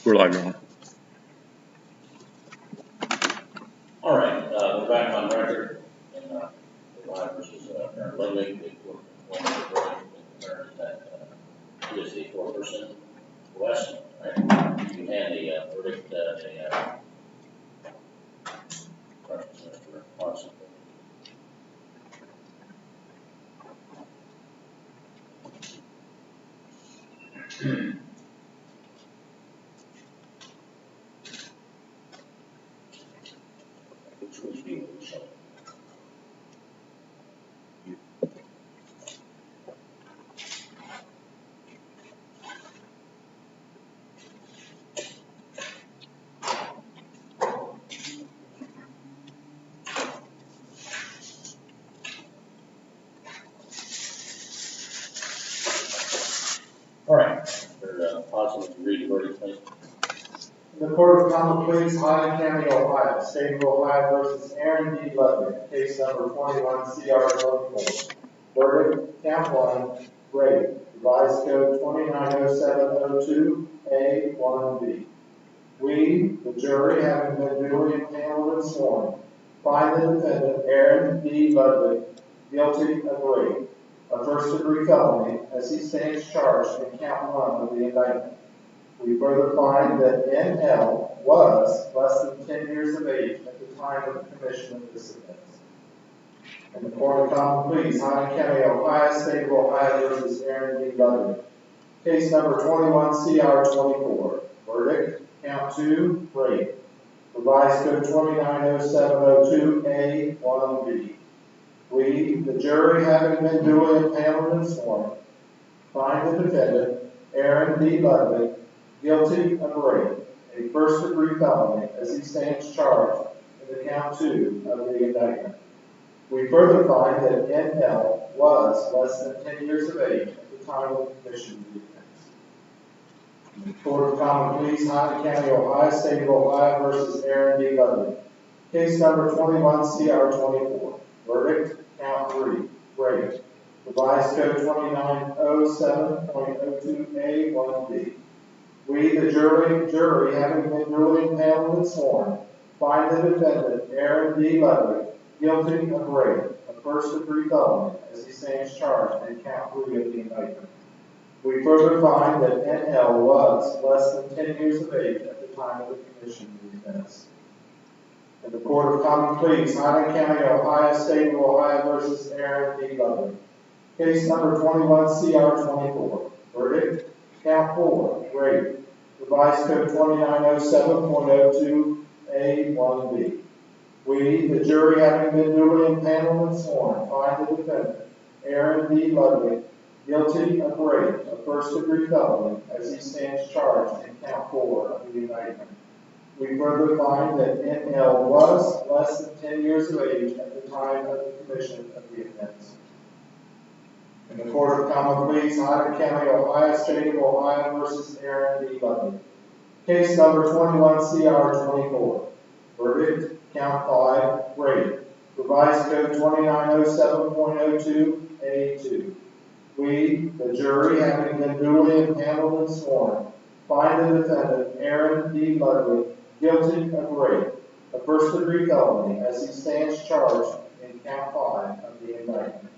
We're live, Your Honor. All right, we're back on record in Plea versus Cara Beckmann. The court confirmed that he is the 4% West. Right? You can hand the verdict which was being shown. All right, for possible to read the verdict, please. The Court of Common Pleas, Hyde County, Ohio, State of Ohio versus Aaron D. Ludwig, case number 21 CR 24. Verdict, count 1, rape, revised code 290702A1B. We, the jury, having been duly impaneled and sworn, find the defendant, Aaron D. Ludwig, guilty of rape, a first-degree felony, as he stands charged in count 1 of the indictment. We further find that N.L. was less than 10 years of age at the time of the commission of this offense. In the Court of Common Pleas, Hyde County, Ohio, State of Ohio versus Aaron D. Ludwig. Case number 21 CR 24. Verdict, count 2, rape. Revised code 290702A1B. We, the jury, having been duly impaneled and sworn, find the defendant, Aaron D. Ludwig, guilty of rape, a first-degree felony, as he stands charged in the count 2 of the indictment. We further find that N.L. was less than 10 years of age at the time of the commission of the offense. In the Court of Common Pleas, Hyde County, Ohio, State of Ohio versus Aaron D. Ludwig. Case number 21 CR 24. Verdict, count 3, rape. Revised code 2907.02A1B. We, the jury, having been duly impaneled and sworn, find the defendant, Aaron D. Ludwig, guilty of rape, a first-degree felony, as he stands charged in count 3 of the indictment. We further find that N.L. was less than 10 years of age at the time of the commission of the offense. In the Court of Common Pleas, Hyde County, Ohio, State of Ohio versus Aaron D. Ludwig. Case number 21 CR 24. Verdict, count 4, rape. Revised code 2907.02A1B. We, the jury, having been duly impaneled and sworn, find the defendant, Aaron D. Ludwig, guilty of rape, a first-degree felony, as he stands charged in count 4 of the indictment. We further find that N.L. was less than 10 years of age at the time of the commission of the offense. In the Court of Common Pleas, Hyde County, Ohio, State of Ohio versus Aaron D. Ludwig. Case number 21 CR 24. Verdict, count 5, rape. Revised code 2907.02A2. We, the jury, having been duly impaneled and sworn, find the defendant, Aaron D. Ludwig, guilty of rape, a first-degree felony, as he stands charged in count 5 of the indictment.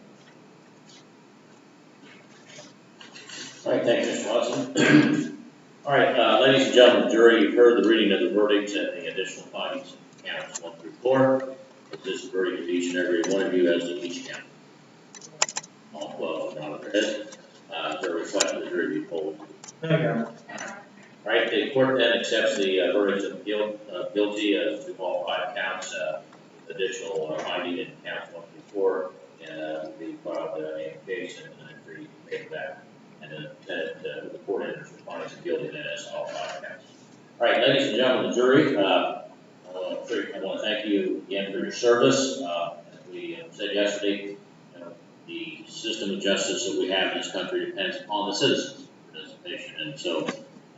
All right, thank you, Mr. Watson. All right, ladies and gentlemen, the jury, you've heard the reading of the verdicts and the additional findings in counts 1 through 4. This is verdict of each and every one of you as to each count. All 12 are nodding their head. They're reflecting the jury be polled. Thank you. All right, the court then accepts the verdicts of guilty to all 5 counts. Additional finding in counts 1 through 4 and be filed in case and entry made back. And then the court enters findings of guilty then as all 5 counts. All right, ladies and gentlemen, the jury, I want to thank you again for your service. As we said yesterday, the system of justice that we have in this country depends upon the citizens' participation. And so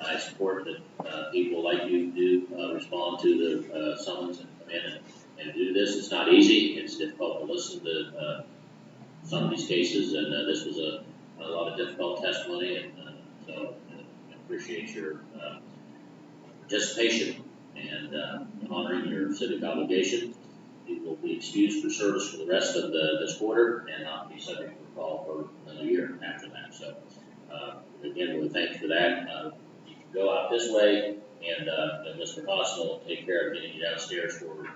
it's important that people like you do respond to the summons and come in and do this. It's not easy. It's difficult to listen to some of these cases, and this was a lot of difficult testimony, and so I appreciate your participation and honoring your civic obligation. You will be excused for service for the rest of this quarter and not be subject to recall for another year after that. So, again, we thank you for that. You can go out this way, and Mr. Cosmo will take care of getting you downstairs for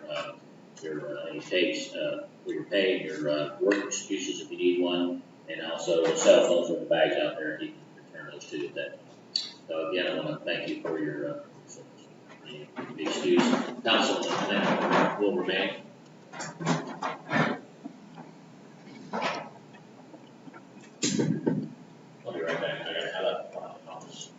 your any tapes for your pay, your work excuses if you need one, and also the cell phones in the bags out there. He can return those to you at that time. So again, I want to thank you for your service. You can be excused. Councilman will remain. I'll be right back. I got to have a office.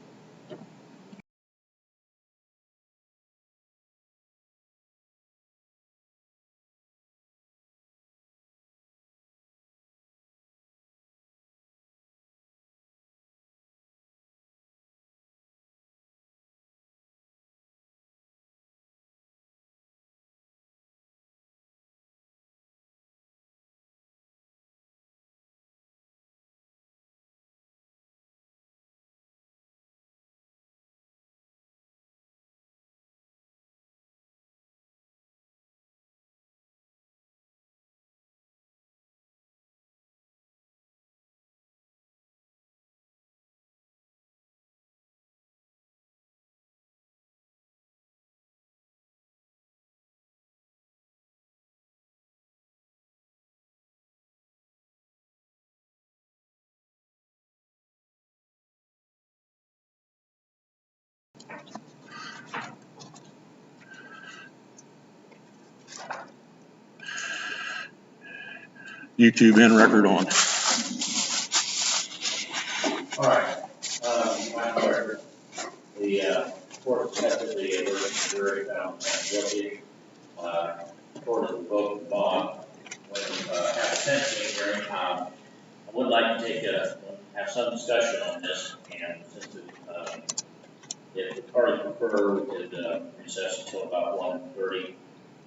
YouTube and record on. All right. Madam Clerk, the court accepted the verdict of the jury found guilty. Court has revoked the bond. When have a sentencing hearing, I would like to have some discussion on this, and since if the parties prefer, we could recess until about 1:30, and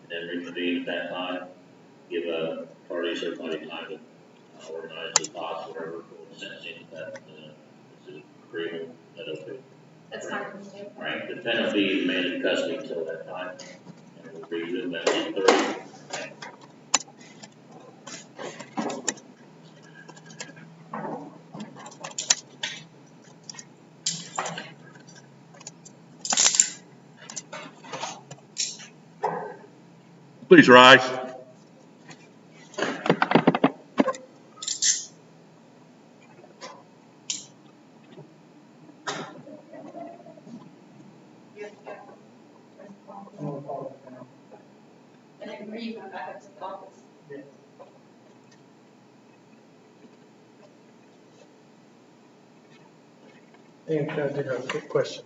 then reconvene at that time. Give parties everybody time to organize their thoughts, whatever, for the sentencing. That is agreeable. Is that okay? That's fine. All right. The defendant will be remanded in custody until that time, and we'll resume at 1:30. Okay. Please rise. And then where you come back up to the office. And I did have a quick question.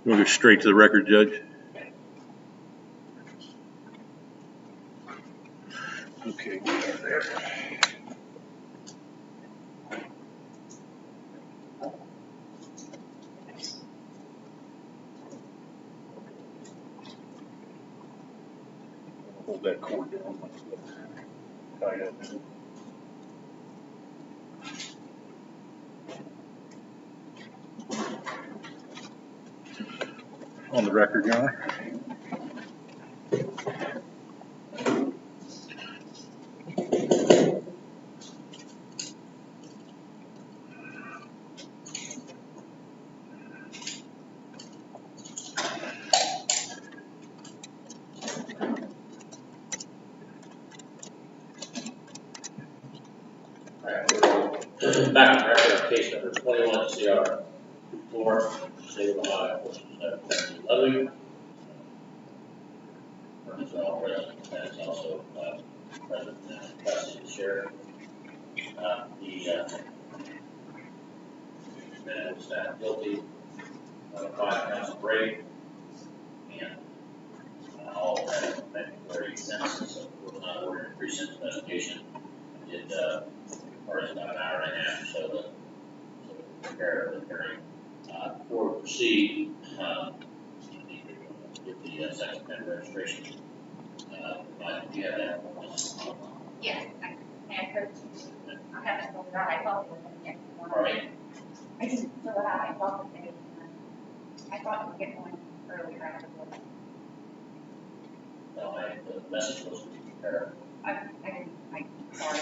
We'll go straight to the record, Judge. Okay, there. Hold that cord down. Tied up. On the record, Your Honor. Back on record on case number 21 CR 4, State of Ohio, Ludwig. Is all present, and is also present in custody of the sheriff. The man was found guilty of 5 counts of rape and all of that mandatory sentences. So it was not ordered in pre-sentence investigation. I did parties about an hour and a half or so to prepare the hearing. Before we proceed, with the sex offender registration, do you have that? Yes, I heard you. I haven't filled it out. I thought it was going to get one. All right. I didn't fill it out. I thought that I thought you would get one earlier. I don't know. No, the message was to be prepared. I'm sorry.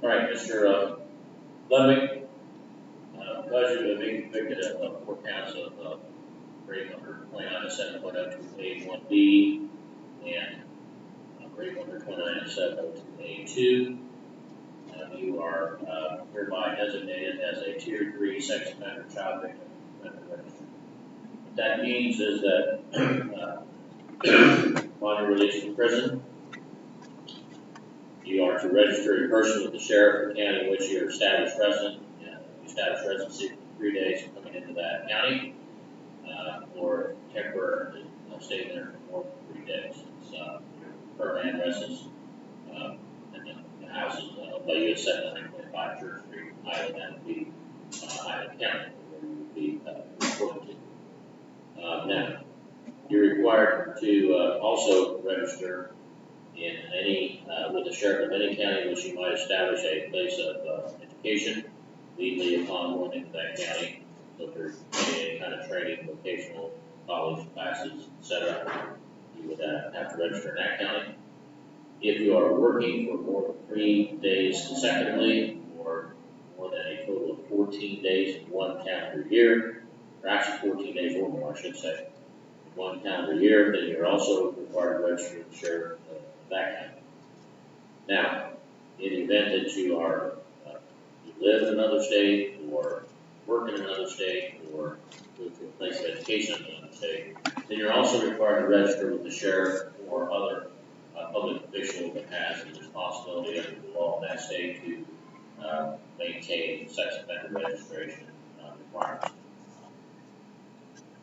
All right, Mr. Ludwig, because you have been convicted of 4 counts of rape under 29.7.02A1B and rape under 29.7.02A2, you are hereby designated as a Tier 3 sex offender child victim registry. What that means is that upon your release from prison, you are to register in person with the sheriff of the county in which you are established resident. You establish residency for 3 days coming into that county, or temporary stay there for more than 3 days. It's permanent residence, and then the house is owned by you at 725 Church Street, Highland, that would be Highland County, where you would be reported to. Now, you're required to also register in any, with the sheriff of any county in which you might establish a place of education legally upon going into that county. So if you're getting any kind of training, vocational, college classes, etc., you would have to register in that county. If you are working for more than 3 days consecutively, or more than a total of 14 days in one calendar year, or actually 14 days or more, I should say, in one calendar year, then you're also required to register with the sheriff of that county. Now, in the event that you are, you live in another state, or work in another state, or go to a place of education in another state, then you're also required to register with the sheriff or other public official that has the responsibility under the law of that state to maintain sex offender registration requirements.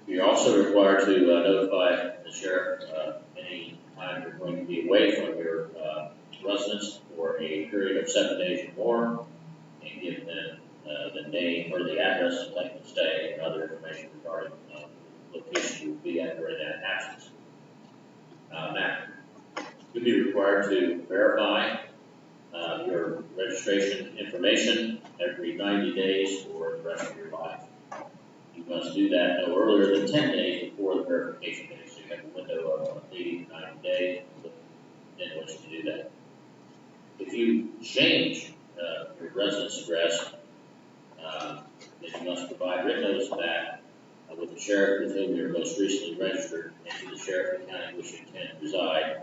You're also required to notify the sheriff any time you're going to be away from your residence for a period of 7 days or more, and give them the name or the address and length of stay and other information regarding the location you will be at during that absence. Now, you'll be required to verify your registration information every 90 days for the rest of your life. You must do that no earlier than 10 days before the verification date. So you have a window of 80 to 90 days in which to do that. If you change your residence address, then you must provide written notice of that with the sheriff with whom you're most recently registered, and to the sheriff of the county in which you intend to reside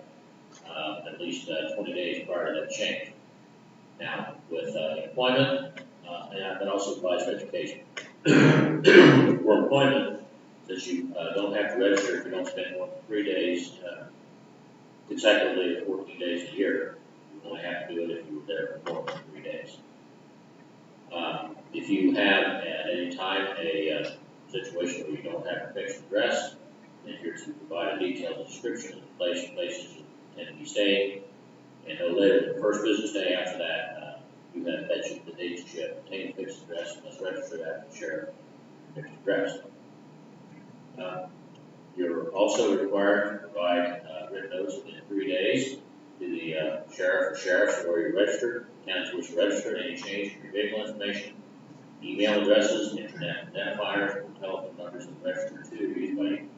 at least 20 days prior to that change. Now, with employment, and that also applies to education. For employment, since you don't have to register if you don't spend more than 3 days consecutively or 14 days a year, you only have to do it if you were there for more than 3 days. If you have at any time a situation where you don't have a fixed address, then you're to provide a detailed description of the places you intend to be staying, and no later than the first business day after that, you have mentioned the dates you have obtained a fixed address and must register that with the sheriff fixed address. You're also required to provide written notice within 3 days to the sheriff or sheriffs where you're registered, counties which you're registered, any change in your vehicle information, email addresses, internet identifiers, or telephone numbers that register to used by you.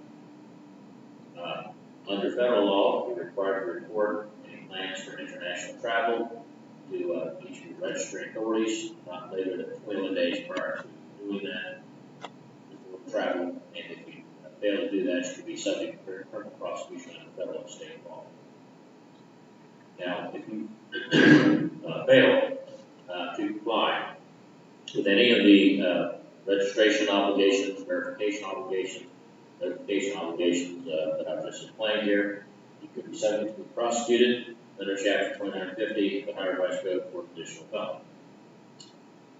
Under federal law, you're required to report any plans for international travel to each of your registering authorities, not later than 21 days prior to doing that before travel, and if you fail to do that, you could be subject to criminal prosecution under federal and state law. Now, if you fail to comply with any of the registration obligations, verification obligations, notification obligations that I've just explained here, you could be subject to be prosecuted under Chapter 2950 of the Higher Vice Code for additional felony.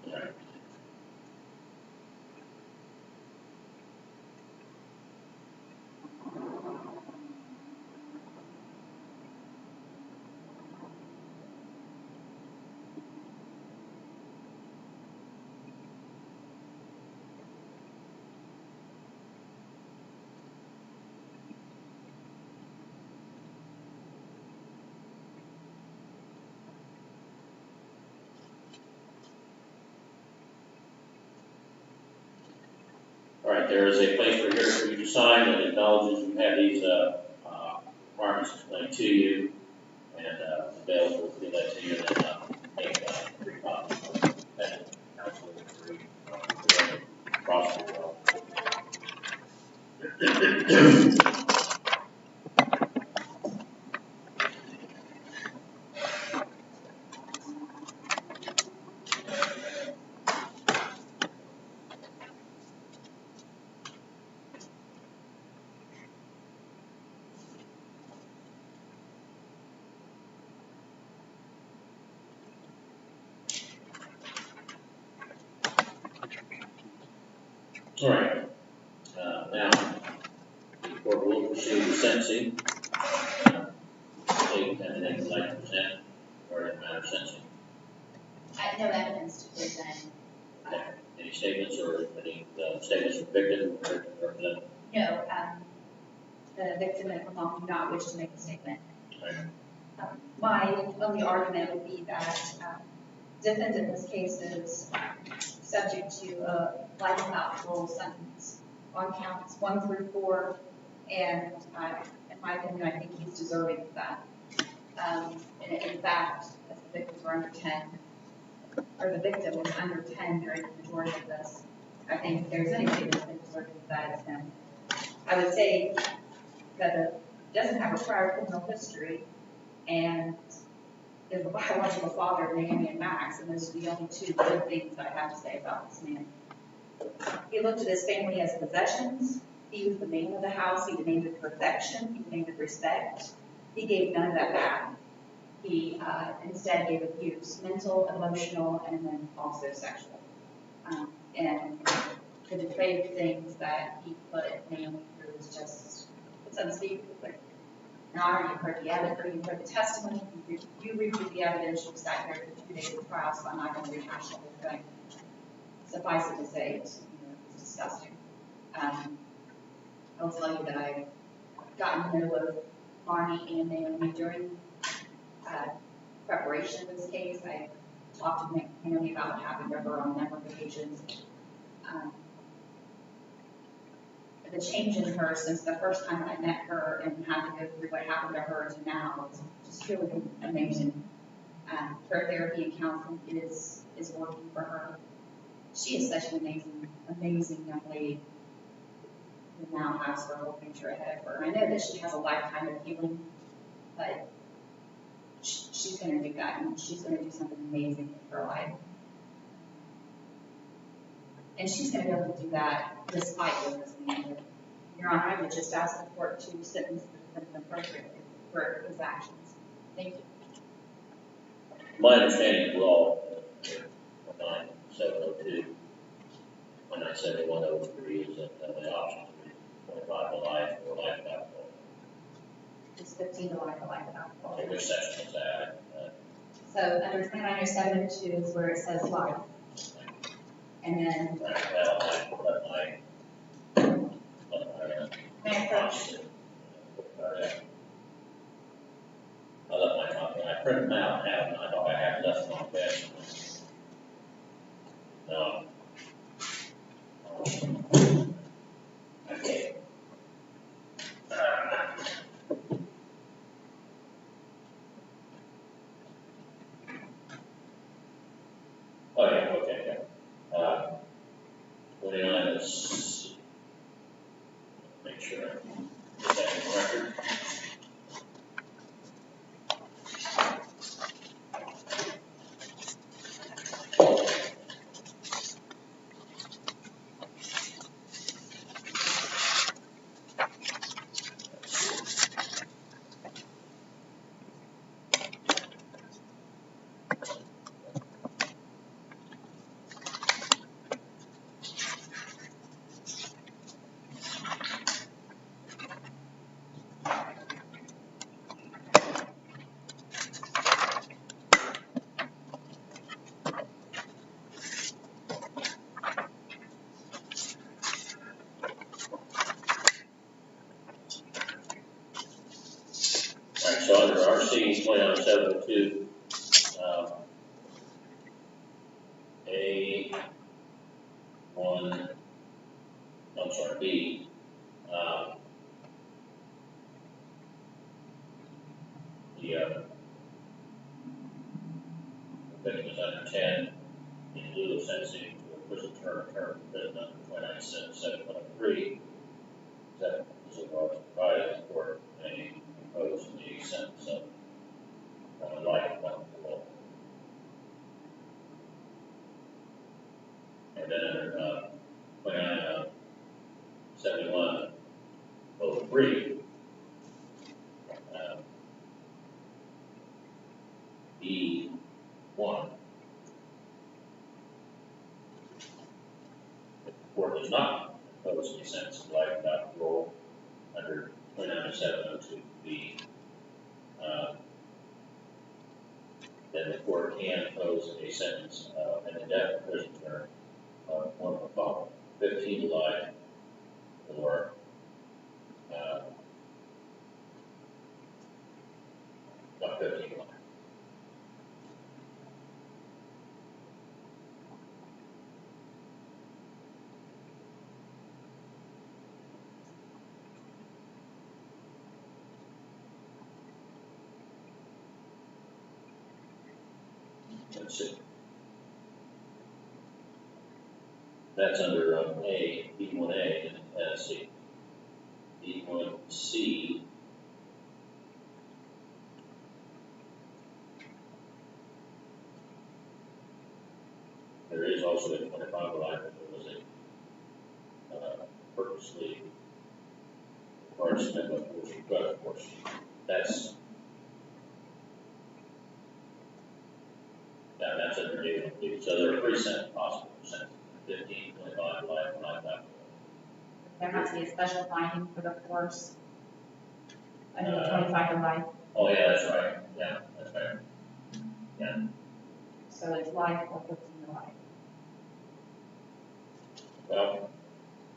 All right. All right, there is a place here for you to sign that acknowledges you have these requirements explained to you, and the bail will give that to you, and then make 3 copies of that counsel for prosecute. All right. Now, the court will proceed with sentencing. Anything you'd like to present regarding the matter of sentencing? I have no evidence to present. Okay. Any statements or any statements from victim or representative? No, the victim and Vermont do not wish to make a statement. Right. My only argument would be that defendant in this case is subject to a life without parole sentence on counts 1 through 4, and in my opinion, I think he's deserving of that. And in fact, if the victims were under 10, or the victim was under 10 during the majority of this, I think if there's anybody that's been deserving of that, it's him. I would say that he doesn't have a prior criminal history, and is the biological father of Naomi and Max, and those are the only two good things I have to say about this man. He looked at his family as possessions. He was the man of the house. He demanded perfection. He demanded respect. He gave none of that back. He instead gave abuse, mental, emotional, and then also sexual. And the depraved things that he put Naomi through is just, it's unspeakable. Now, you've heard the testimony, you reviewed the evidence, you sat here for 2 days of trial, so I'm not going to rehash the whole thing. Suffice it to say, it's disgusting. I'll tell you that I got to know both Marnie and Naomi during preparation of this case. I talked to Naomi about what happened to her on a number of occasions. The change in her since the first time I met her and had to go through what happened to her to now is just really amazing. Her therapy and counseling is working for her. She is such an amazing young lady who now has her whole future ahead of her. I know that she has a lifetime of healing, but she's going to do that, and she's going to do something amazing with her life. And she's going to be able to do that despite what this man did. Your Honor, I would just ask the court to sentence the defendant appropriately for his actions. Thank you. My understanding of law, 1972, 1971, is that the option is 25 to life or life without parole. It's 15 to life or life without parole. Okay, which section is that? So under 2907.2 is where it says life. And then I left my copy. I printed them out and I thought I had left them on the bed. No. Okay. Oh yeah, okay, yeah. 29 is, make sure I get that in the record. So under RC 2972, B, the victim is under 10 in lieu of sentencing to a prison term of imprisonment under 2977.3. That is a law provided the court may impose the sentence of life without parole. And then under 2971.03, E1, the court does not impose a sentence of life without parole under 2907.02B, then the court can impose a sentence of an indefinite prison term of one of the following: 15 to life, or not 15 C. That's under A, B1A, and C. B1C. There is also a 25 life if there was a purposely harassment of force or drug force. That's under A1B. So there are 3 sentences possible. 15, 25 life, 5 life. There has to be a special finding for the force under the 25 to life. Oh yeah, that's right. Yeah, that's right. Yeah. So it's life or 15 to life. Well,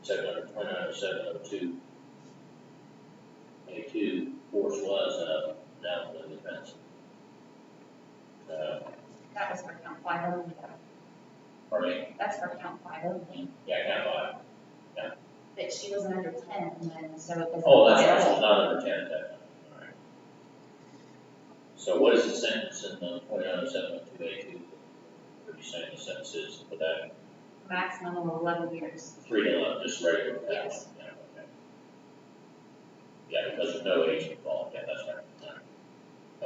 section under 290702 A2 force was down for the defense. That was for count 5 only. Pardon me? That's for count 5 only. Yeah, count 5. Yeah. But she wasn't under 10, and then so it doesn't. Oh, that's right. She's not under 10 at that time. All right. So what is the sentence in the 290702 A2? What are you saying the sentence is for that? Maximum of 11 years. 3 to 11, just regular. Yes. Yeah, okay. Yeah, because there's no age involved. Yeah, that's right.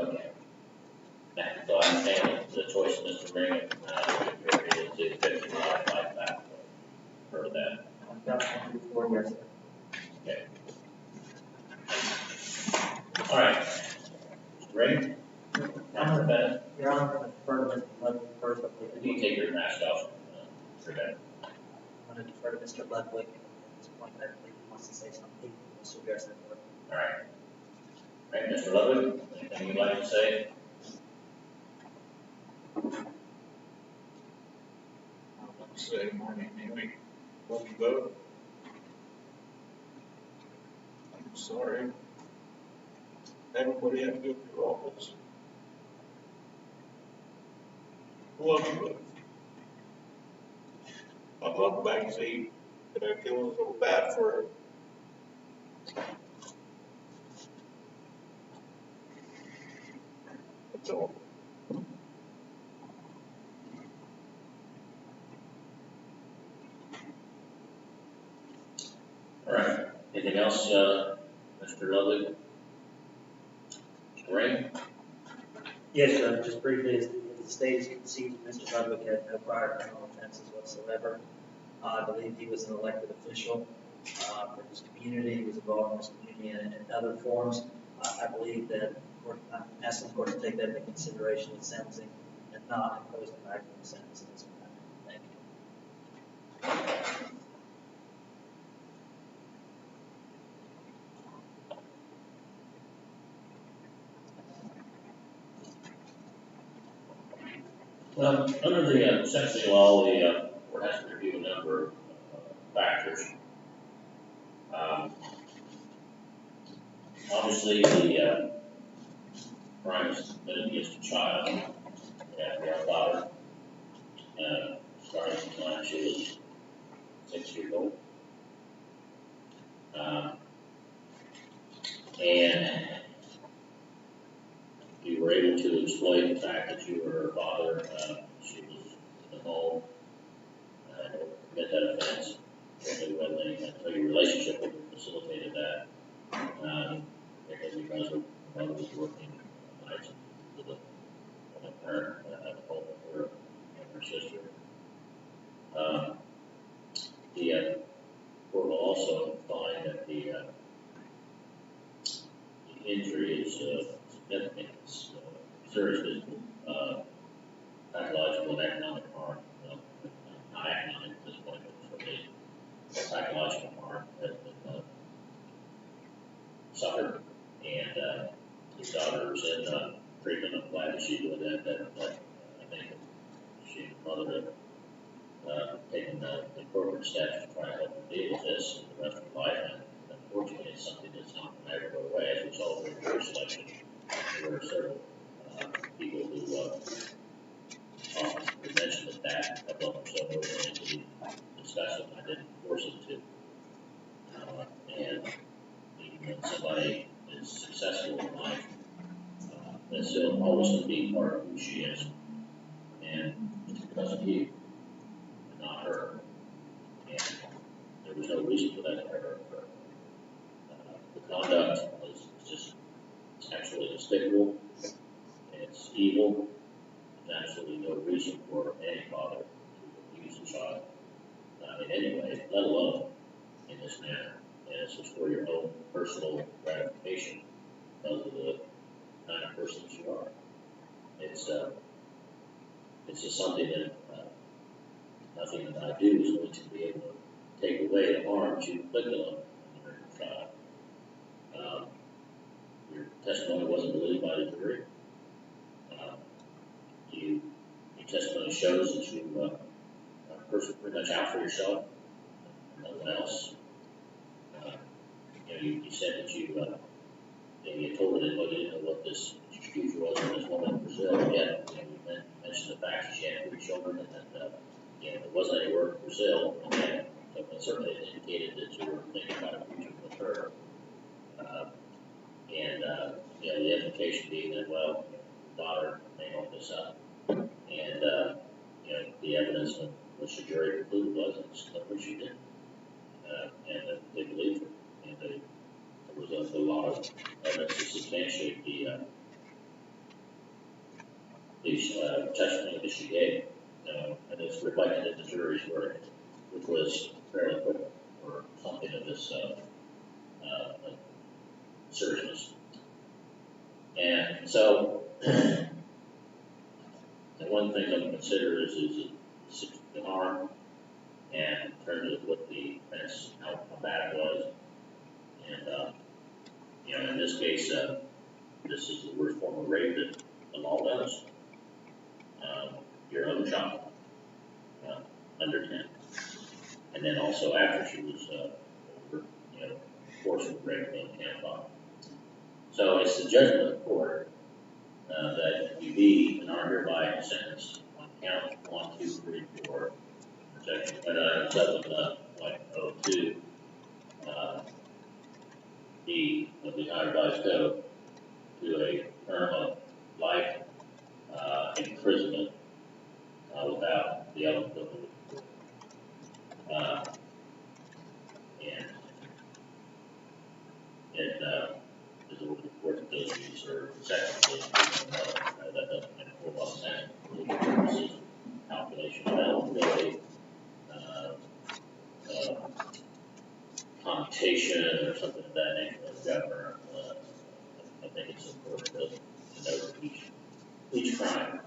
Okay. Now, so I understand the choice of Mr. Ring is the 15 life back. Heard that. That's 4 years. Okay. All right. Mr. Ring? Councilor Bennett? Your Honor, I'm defer to Mr. Ludwig first. Can you take your mask off for that? I'm going to defer to Mr. Ludwig at this point. I believe he wants to say something. Mr. Garrison. All right. All right, Mr. Ludwig, anything you'd like to say? I'd like to say, morning, Amy. Love you both. I'm sorry. Everybody had to go through all this. Love you both. I love Maxine, and I feel so bad for her. That's all. All right. Anything else, Mr. Ludwig? Mr. Ring? Yes, sir. Just briefly, as the state has conceded, Mr. Ludwig had no prior criminal offenses whatsoever. I believe he was an elected official for his community. He was involved in his community in other forms. I believe that I'm asking the court to take that into consideration in sentencing and not impose the maximum sentence in this matter. Thank you. Well, under the sentencing law, the court has to review a number of factors. Obviously, the crime is committed against a child. We have a daughter, starting from the time she was 6 years old. And you were able to exploit the fact that you were her father. She was in the home. Commit that offense. So your relationship with her facilitated that. Because her mother was working nights with a parent at home with her and her sister. The court will also find that the injury is significant. It's serious physical, psychological, and economic harm. Not economic at this point, but certainly psychological harm has been suffered. And his daughter's in treatment. I'm glad that she's doing that. I think she and her mother have taken the appropriate steps to try to help her deal with this for the rest of her life. And unfortunately, it's something that's not going to ever go away as a result of the jury selection. There were several people who often mentioned that a couple of them said they were going to discuss it, and I didn't force it to. And even when somebody is successful in life, that's still always going to be part of who she is. And reason for that to ever occur. The conduct is just absolutely despicable. It's evil. There's absolutely no reason for any father to abuse a child in any way, let alone in this manner. And it's just for your own personal gratification because of the kind of person that you are. It's just something that nothing that I do is going to be able to take away the harm you inflicted on your child. Your testimony wasn't believed by the jury. Your testimony shows that you are pretty much out for yourself, no one else. You said that you told her that you didn't know what this future was for this woman in Brazil. Yet you mentioned the fact that she had 3 children and that there wasn't any work in Brazil. And so it certainly indicated that you were thinking about a future with her. The implication being that, well, your daughter made all this up. And, the evidence from which the jury concluded was that she did. And that they believed her. And there was a lot of evidence to substantiate the testimony that she gave. And it's reflected in the jury's verdict, which was fairly quick for something of this seriousness. And so, the one thing I'm consider is the harm, and in terms of what the offense, how bad it was. And, in this case, this is the worst form of rape that the law does. Your own child, under 10. And then also after she was over, forced rape on count 5. So it's the judgment of the court that you be and are hereby sentenced on count 1, 2, 3, 4, section 7.02 B of the Itemized Code to a term of life imprisonment without the eligibility. And it is a report that those things are secondly, that doesn't make a whole lot of sense. This is calculation of eligibility, commutation, or something of that nature of the governor. I think it's important to note that each crime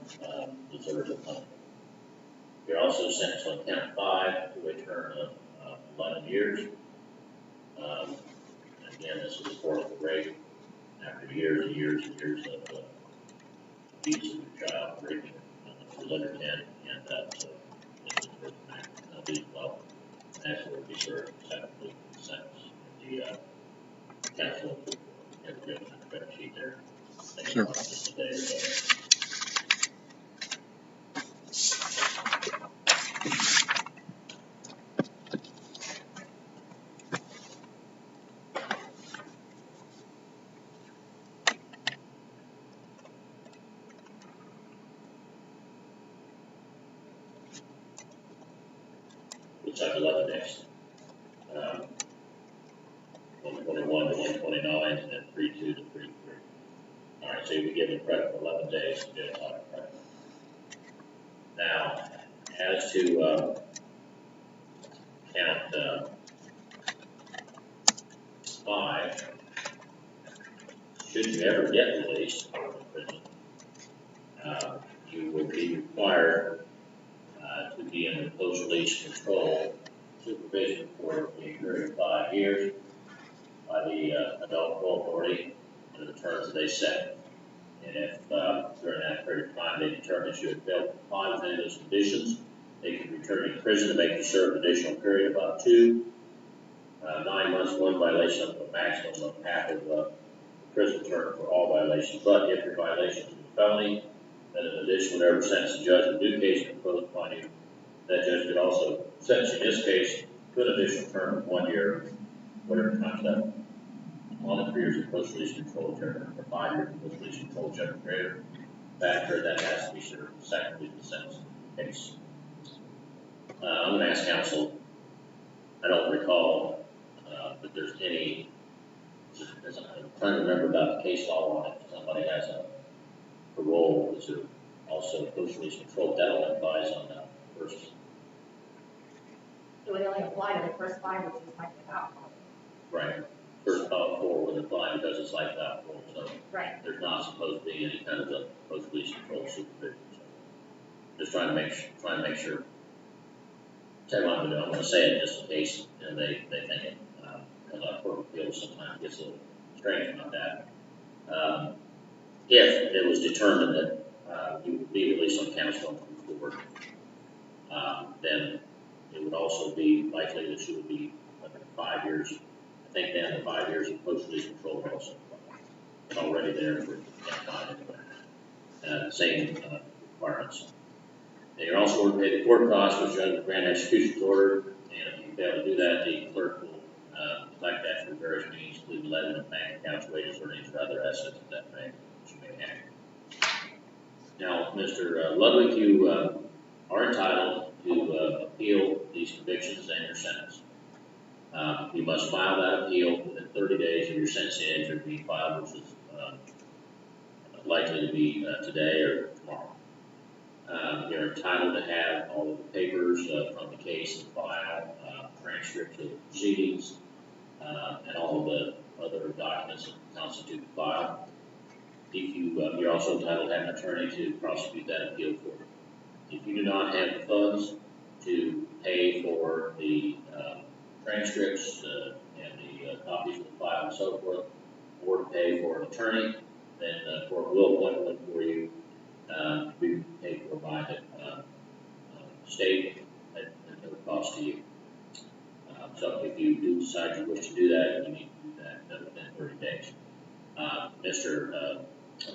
deserves a punishment. You're also sentenced on count 5 to a term of 11 years. Again, this is the fourth rape after years and years and years of abuse of your child, raping was under 10, and so this is the max penalty. Well, that's where we serve secondly sentence. The council and the judge on the credit sheet there. Sure. Just a day or so. Which I've 11 days. 121 to 129, and then 32 to 33. All right, so you'll be given credit for 11 days to get a lot of credit. Now, as to count 5, should you ever get released from prison, you will be required to be under post-release control supervision for a period of 5 years by the adult parole authority under the terms that they set. And if during that period of time they determine that you have failed to comply with any of those conditions, they can return you to prison to make you serve an additional period of about 9 months, 1 violation of a maximum of half of the prison term for all violations. But if your violation is a felony, then in addition, whatever sentence the judge in due case can impose upon you, that judge could also sentence you in this case to an additional term of 1 year, whatever comes up, on the 3 years of post-release control term, or 5 years of post-release control term greater. After that has to be served secondly to the sentence case. I'm going to ask counsel, I don't recall if there's any, I'm trying to remember about the case law on it. If somebody has a parole, is there also post-release control? That only applies on the first. It would only apply to the first 5, which is like without parole. Right. First 4 would apply because it's like that parole, so Right. there's not supposed to be any kind of a post-release control supervision. So just trying to make sure. Tell you what I'm going to say it just in case they think it, because our court of appeals sometimes gets a little strange about that. If it was determined that you would be released on counts 1 through 4, then it would also be likely that you would be under 5 years. I think then the 5 years of post-release control would also apply. It's already there for count 5 anyway. Same requirements. And you're also going to pay the court costs, which are under the grant execution order, and if you fail to do that, the clerk will collect that through various means, including letting of bank accounts, wages, earnings, or other assets of that bank which you may have. Now, Mr. Ludwig, you are entitled to appeal these convictions and your sentence. You must file that appeal within 30 days of your sentencing entry being filed, which is likely to be today or tomorrow. You're entitled to have all of the papers from the case and file, transcripts of the proceedings, and all of the other documents that constitute the file. If you're also entitled to have an attorney to prosecute that appeal for you. If you do not have the funds to pay for the transcripts and the copies of the file and so forth, or to pay for an attorney, then the court will appoint one for you to be paid for by the state at no cost to you. So if you do decide you wish to do that, you need to do that within 30 days. Mr.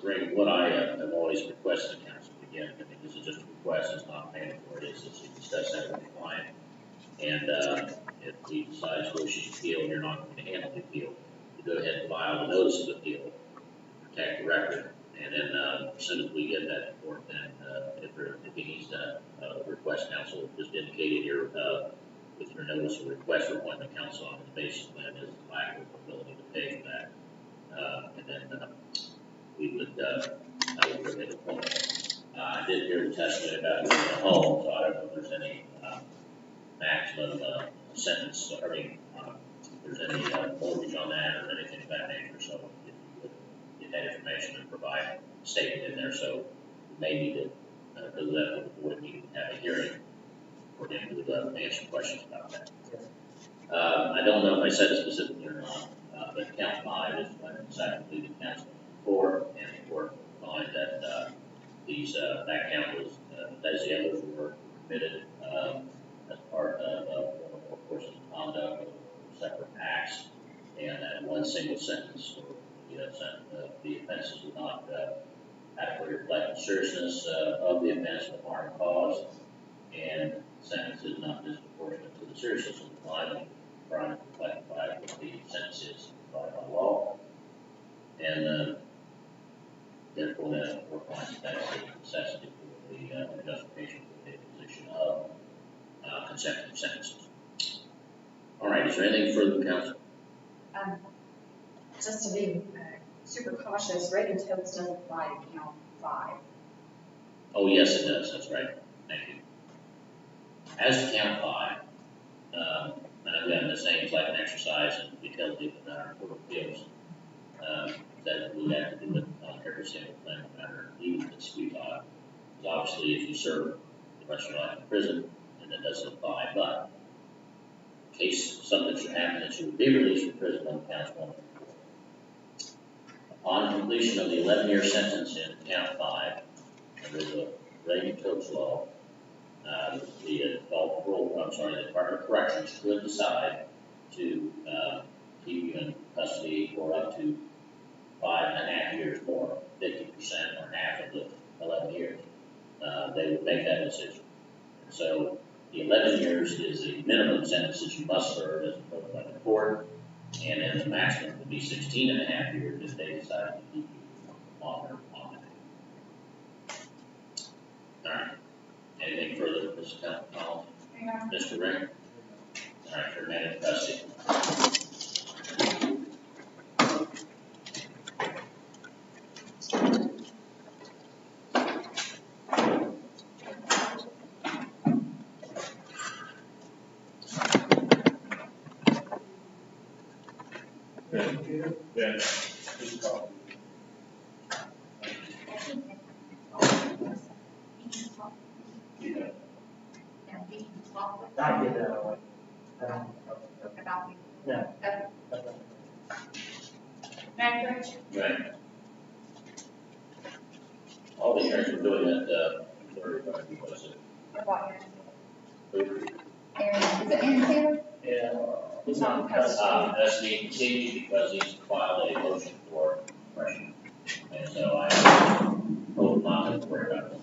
Ring, what I have always requested, counsel, again, I mean, this is just a request, it's not mandatory, it's just to discuss that with the client. And if he decides he wishes to appeal and you're not going to handle the appeal, you go ahead and file a notice of appeal, protect the record, and then as soon as we get that report, then if he needs to request counsel, just indicate in your with your notice of request for appointment counsel on the basis of his lack of ability to pay for that, and then we would I would go ahead and appoint him. I did hear the testimony about living at home, so I don't know if there's any maximum sentence, or if there's any mortgage on that or anything of that nature. So if you would get that information and provide a statement in there, so we may need to go to that board meeting and have a hearing for him to answer questions about that. I don't know if I said it specifically or not, but count 5 is when it's actually the counsel 4, and the court find that these that count was as the others were committed as part of one or more courses of conduct or separate acts, and that one single sentence or the offenses do not adequately reflect the seriousness of the offense or the harm caused, and the sentence is not disproportionate to the seriousness of the crime, trying to reflect by what the sentence is by law, and therefore that requires that necessity for the justification for the imposition of consecutive sentences. All right, is there anything further, counsel? Just to be super cautious, rate and totes doesn't apply to count 5. Oh, yes, it does. That's right. Thank you. As to count 5, and again, this seems like an exercise in futility in our court of appeals, that we have to do it on every single thing, no matter even if it's futile. Because obviously, if you serve the rest of your life in prison, then it doesn't apply. But in case something should happen that you would be released from prison on counts 1 through 4. Upon completion of the 11-year sentence in count 5, under the Arraignment Codes law, the Department of Corrections could decide to keep you in custody for up to 5.5 years more, 50% or half of the 11 years. They would make that decision. And so the 11 years is the minimum sentence that you must serve as imposed by the court, and then the maximum would be 16.5 years if they decide to keep you longer on that. All right. Anything further, Mr. Collins? Mr. Ring? All right, for a minute, custody. Yeah. Just call. Yeah. I get that way. About me. No. Madam Judge? Right. All the hearings we're doing at, Missouri, was it? About Aaron. Aaron, is it Aaron Taylor? Yeah. He's not in custody. That's being continued because he's filed a motion for suppression. And so I hope not to worry about it.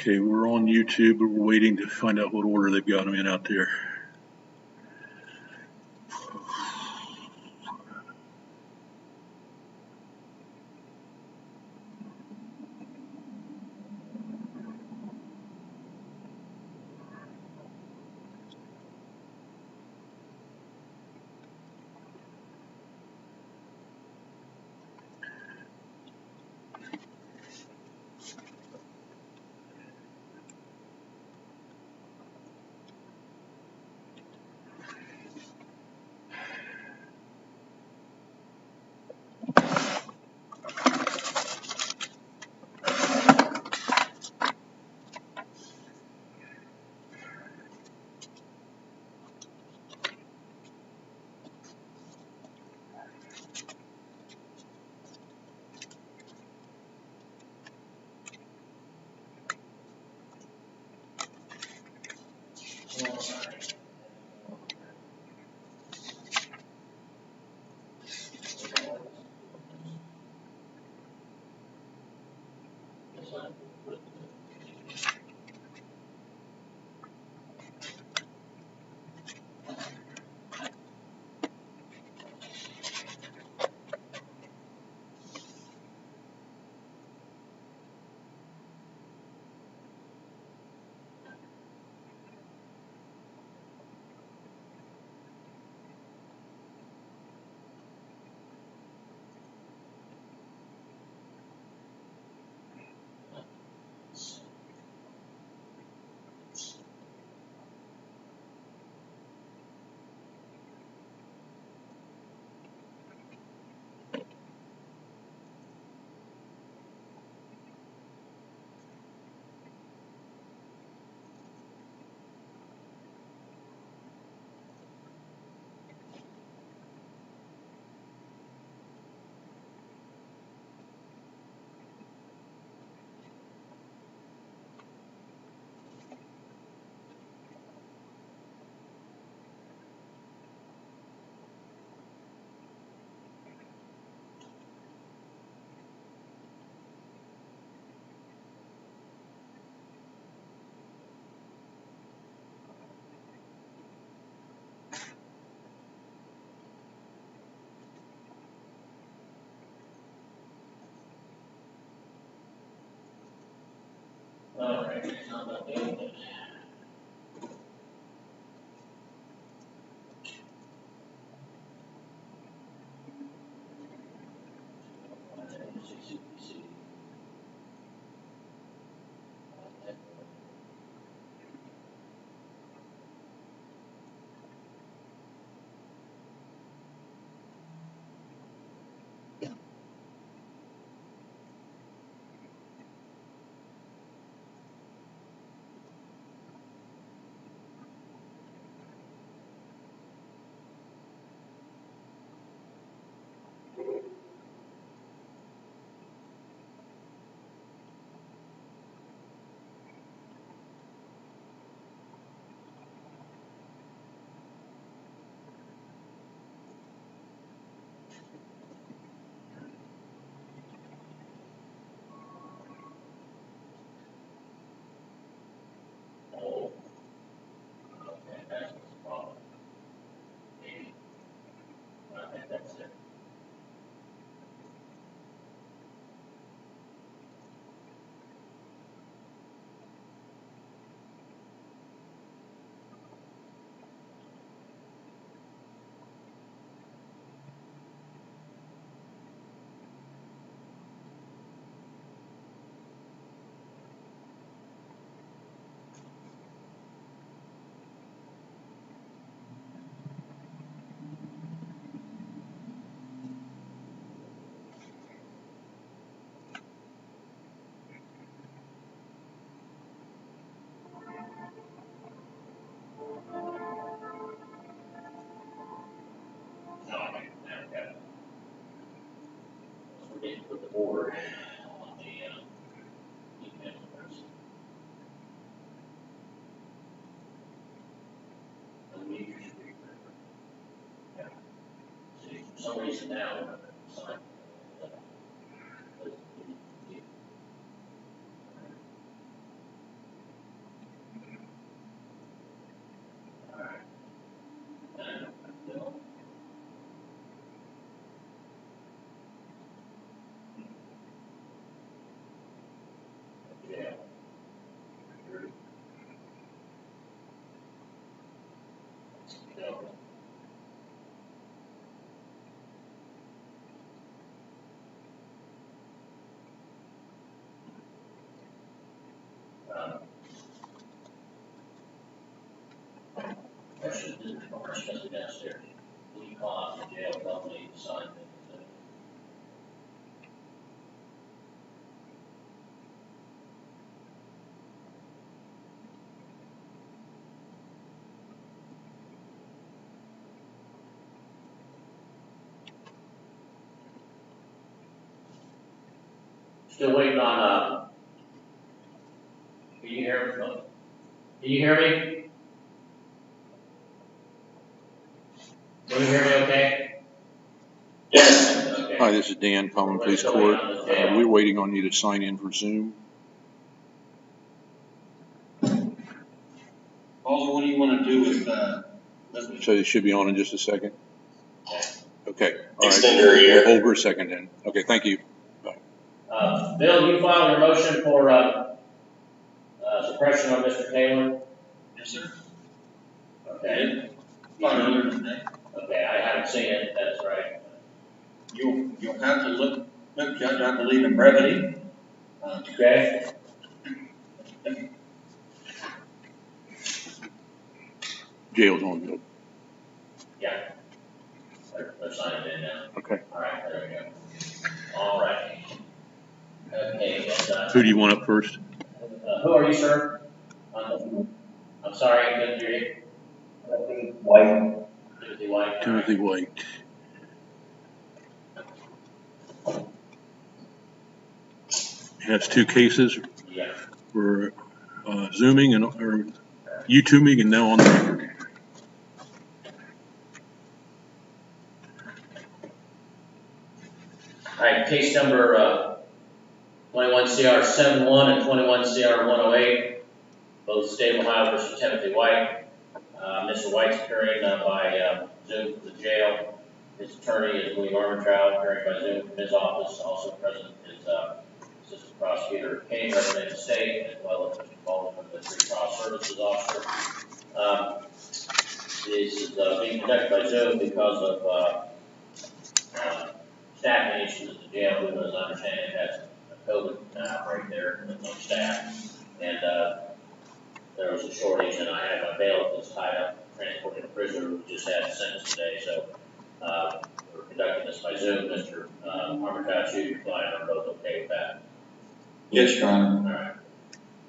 Okay, we're on YouTube, but we're waiting to find out what order they've got them in out there. All right, how about that? Oh, okay, that's what's the problem. Maybe. I think that's it. All right, now we got it. We're getting to put the board on the email address. And we use your paper. Yeah. See, for some reason now, sign. Especially downstairs. We call out the jail company to sign things. Still waiting on, can you hear me? Can you hear me? Can you hear me okay? Yes. Okay. Hi, this is Dan, Common Police Court. We're waiting on you to sign in for Zoom. Paul, what do you want to do with, Elizabeth? So it should be on in just a second. Okay, all right. Extend her ear. We'll hold for a second then. Okay, thank you. Bill, you filed your motion for, suppression on Mr. Taylor? Yes, sir. Okay. Fine, earlier today. Okay, I haven't seen it, that's right. You'll have to look, Judge, I believe in brevity. Okay? Jail's on, Bill. Yeah. They're signing in now. Okay. All right, there we go. All right. Okay, and, Who do you want up first? who are you, sir? I'm sorry, I couldn't hear you. White. Timothy White. Timothy White. He has two cases. Yeah. We're Zooming or YouTubing and now on the record. All right, case number 21 CR 71 and 21 CR 108, both state of Ohio versus Timothy White. Mr. White's appearing by Zoom from the jail. His attorney is William Armentrout, appearing by Zoom from his office. Also present is Assistant Prosecutor Kane, representing the state, as well as Mr. Baldwin, the pre-trial services officer. This is being conducted by Zoom because of staffing issues at the jail. Who, as I understand it, has a COVID outbreak there with no staff. And there was a shortage, and I had my bailiff that's tied up transporting a prisoner who just had a sentence today. So we're conducting this by Zoom. Mr. Armentrout, you, your client are both okay with that? Yes, Your Honor. All right.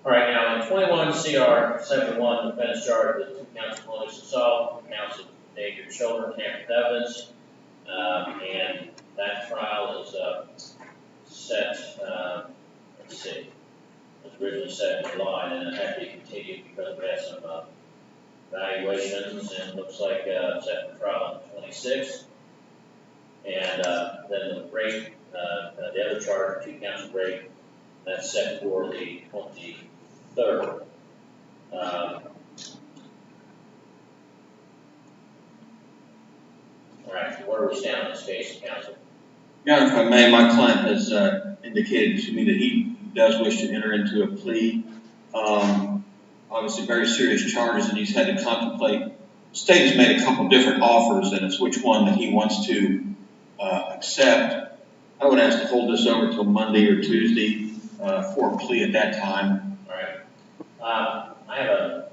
All right, now in 21 CR 71, the defense charged with 2 counts of malicious assault, 2 counts of danger to children, tampered with evidence, and that trial is set, let's see, it was originally set in July, and it had to be continued because we had some evaluations, and it looks like set for trial on the 26th. And then the rape, the other charge, 2 counts of rape, that's set for the 23rd. All right, so where do we stand on this case, counsel? Your Honor, if I may, my client has indicated to me that he does wish to enter into a plea. Obviously, very serious charges, and he's had to contemplate. The state has made a couple different offers, and it's which one that he wants to accept. I would ask to hold this over till Monday or Tuesday for a plea at that time. All right. I have a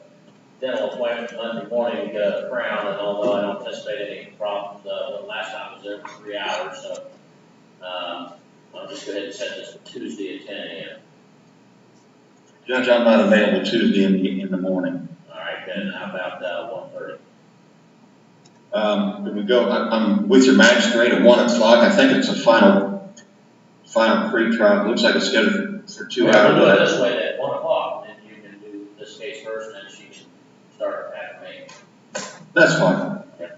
dental appointment Monday morning to get a crown, and although I don't anticipate any problems, the last time I was there for 3 hours, so I'll just go ahead and set this for Tuesday at 10 a.m. Judge, I'm not available Tuesday in the morning. All right, then how about 1:30? Can we go? I'm with your magistrate at 1 o'clock. I think it's a final pre-trial. It looks like it's scheduled for 2 hours. We'll do it this way then, 1 o'clock, and then you can do this case first, and then she can start after me. That's fine. Okay.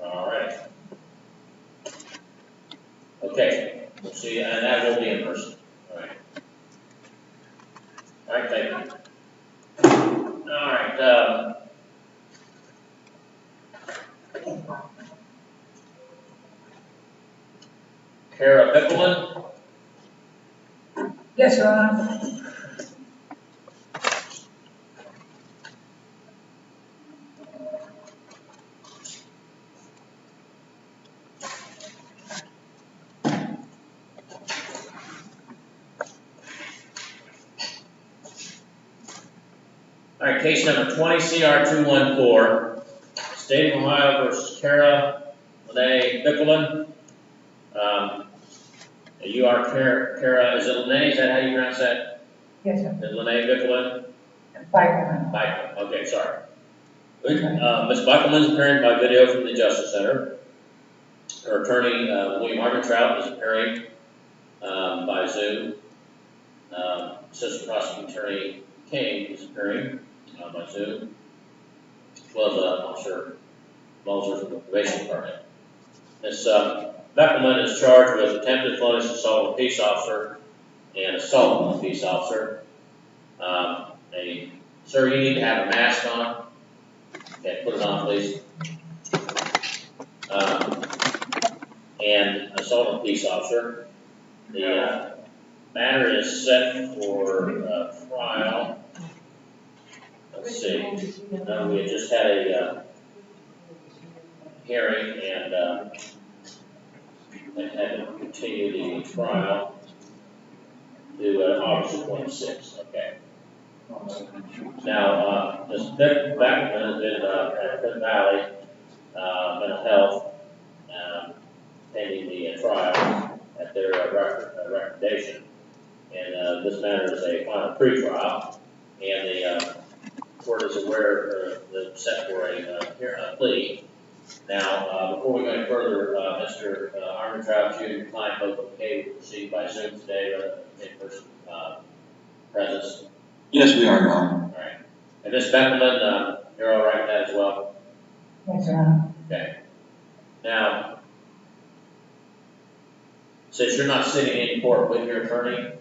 All right. Okay, we'll see, and that will be in person. All right. All right, thank you. All right, Cara Beckmann? Yes, Your Honor. All right, case number 20 CR 214, State of Ohio versus Cara Beckmann. You are Cara, is it Lene? Is that how you pronounce that? Yes, sir. Is Lene Beckmann? Beckmann. Okay, sorry. Ms. Beckmann is appearing by video from the Justice Center. Her attorney, William Armentrout, is appearing by Zoom. Assistant Prosecuting Attorney King is appearing by Zoom, as well as Officer Moser from the Probation Department. Ms. Beckmann is charged with attempted felonious assault on a peace officer and assault on a peace officer. Sir, you need to have a mask on. Okay, put it on, please. And assault on a peace officer. The matter is set for trial. Let's see. We had just had a hearing and had to continue the trial to August 26th. Okay. Now, Ms. Beckmann has been at Clinton Valley Mental Health pending the trial at their recommendation. And this matter is a final pretrial, and the court is aware that set for a plea. Now, before we go any further, Mr. Armentrout, you and your client both okay to proceed by Zoom today rather than in-person presence? Yes, we are, Your Honor. All right. And Ms. Beckmann, you're all right with that as well? Yes, sir. Okay. Now, since you're not sitting in court with your attorney,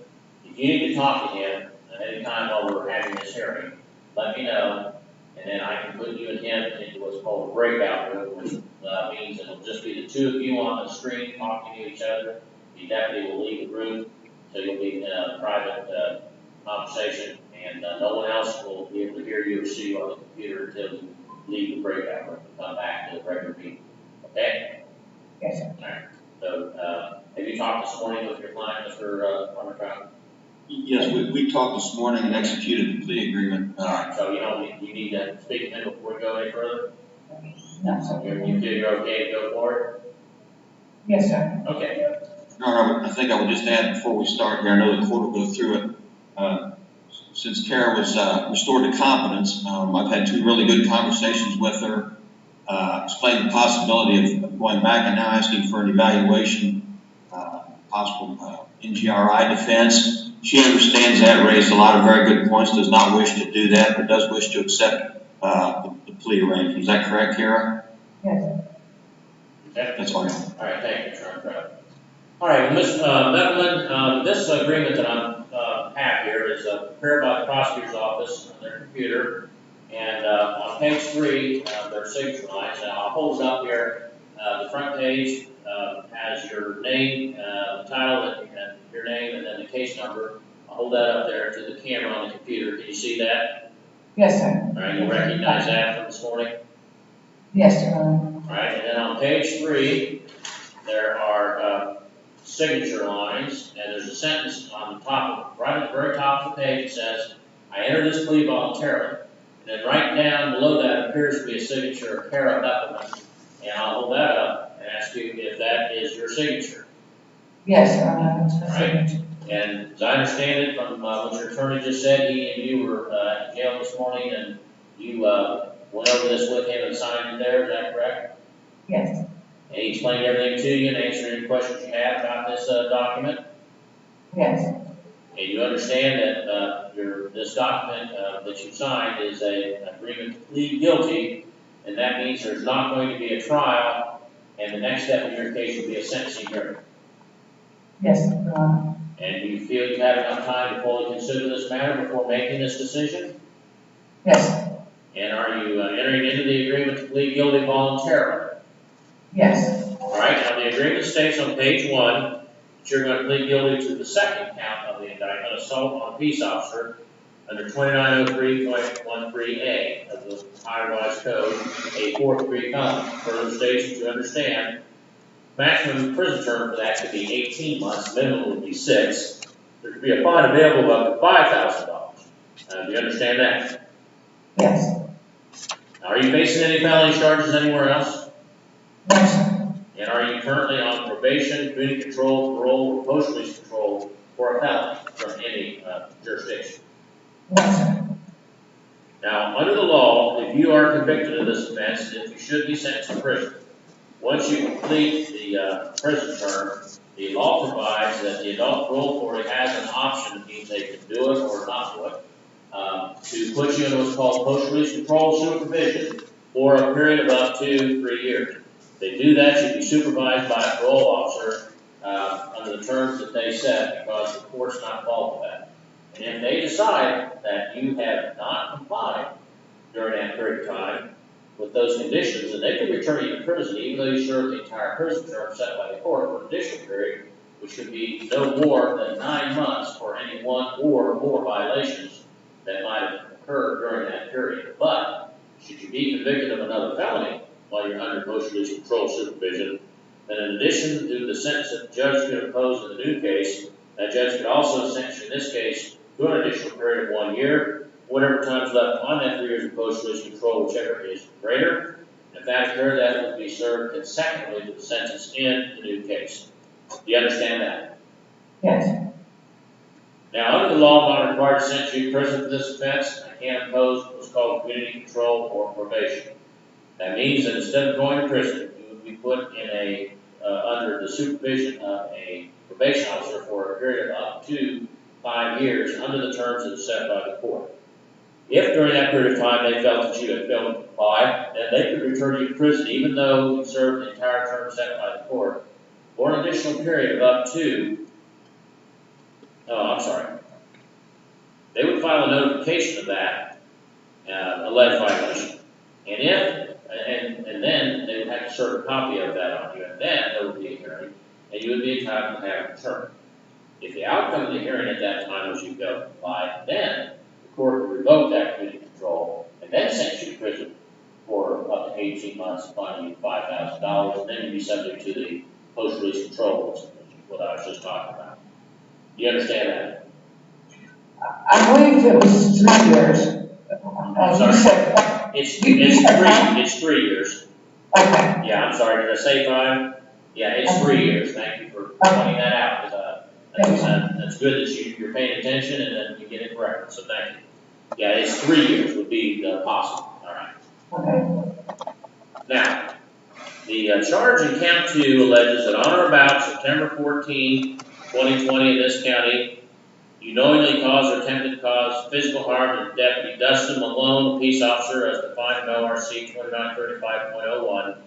if you need to talk to him at any time while we're having this hearing, let me know, and then I can put you and him into what's called a breakout room, which means it'll just be the two of you on the screen talking to each other. The deputy will leave the room, so you'll be in a private conversation, and no one else will be able to hear you or see you on the computer until you leave the breakout room and come back to the regular meeting. Okay? Yes, sir. All right. So, have you talked this morning with your client, Mr. Armentrout? Yes, we talked this morning and executed the plea agreement. All right. So you need to speak to him before we go any further. No, sir. You feel you're okay to go forward? Yes, sir. Okay. Your Honor, I think I would just add before we start here, I know the court will go through it. Since Cara was restored to competence, I've had two really good conversations with her, explained the possibility of going back and now asking for an evaluation, possible NGRI defense. She understands that, raised a lot of very good points, does not wish to do that, but does wish to accept the plea arrangement. Is that correct, Cara? Yes, sir. Okay. That's all. All right, thank you, Mr. Armentrout. All right, well, Ms. Beckmann, this agreement that I have here is prepared by the prosecutor's office on their computer, and on page 3, there are signature lines. Now, I'll hold it up here. The front page has your name, the title, and your name, and then the case number. I'll hold that up there to the camera on the computer. Can you see that? Yes, sir. All right, you recognize that from this morning? Yes, sir. All right, and then on page 3, there are signature lines, and there's a sentence on the top, right at the very top of the page, that says, "I enter this plea voluntarily." And then right down below that appears to be a signature of Cara Beckmann, and I'll hold that up and ask you if that is your signature. Yes, sir. Right. And as I understand it from what your attorney just said, he and you were in jail this morning, and you went over this with him and signed it there. Is that correct? Yes. And he explained everything to you and answered any questions you had about this document? Yes. And you understand that this document that you signed is an agreement to plead guilty, and that means there's not going to be a trial, and the next step in your case will be a sentencing hearing. Yes, sir. And you feel you've had enough time to fully consider this matter before making this decision? Yes. And are you entering into the agreement to plead guilty voluntarily? Yes. All right, now the agreement states on page 1 that you're going to plead guilty to the second count of the indictment, assault on a peace officer, under 2903.13A of the Ohio Revised Code, a fourth-degree felony. Further states that you understand maximum prison term for that could be 18 months, minimum would be 6. There could be a fine available of up to $5,000. Do you understand that? Yes. Are you facing any felony charges anywhere else? No, sir. And are you currently on probation, community control, parole, or post-release control for a felony from any jurisdiction? No, sir. Now, under the law, if you are convicted of this offense, then you should be sentenced to prison. Once you complete the prison term, the law provides that the adult parole authority has an option, it means they can do it or not do it, to put you in what's called post-release control supervision for a period of up to 3 years. If they do that, you'll be supervised by a parole officer under the terms that they set, because the court's not involved with that. And if they decide that you have not complied during that period of time with those conditions, then they can return you to prison, even though you served the entire prison term set by the court for an additional period, which could be no more than 9 months for any one or more violations that might have occurred during that period. But should you be convicted of another felony while you're under post-release control supervision, then in addition to the sentence that the judge could impose in the new case, that judge could also sentence you in this case to an additional period of 1 year, whatever time's left on that 3 years of post-release control, whichever is greater. And if that occurred, that would be served consecutively to the sentence in the new case. Do you understand that? Yes. Now, under the law, I'm not required to sentence you to prison for this offense. I can impose what's called community control or probation. That means that instead of going to prison, you would be put in under the supervision of a probation officer for a period of up to 5 years under the terms that are set by the court. If during that period of time they felt that you had failed to comply, then they could return you to prison even though you served the entire term set by the court for an additional period of up to, they would file a notification of that alleged violation. And then they would have to serve a copy of that on you, and then there would be a hearing, and you would be entitled to have it returned. If the outcome of the hearing at that time was you failed to comply, then the court would revoke that community control and then sentence you to prison for up to 18 months, fining you $5,000, and then you'd be subject to the post-release control, which is what I was just talking about. Do you understand that? I believe it was 3 years. I'm sorry. You said, It's 3 years. okay. Yeah, I'm sorry, did I say 5? Yeah, it's 3 years. Thank you for pointing that out, because that's good that you're paying attention and then you get it correct, so thank you. Yeah, it's 3 years would be possible, all right. Okay. Now, the charge in count 2 alleges that on or about September 14, 2020 in this county, you knowingly caused or attempted to cause physical harm to Deputy Dustin Malone, a peace officer, as defined in ORC 2935.01,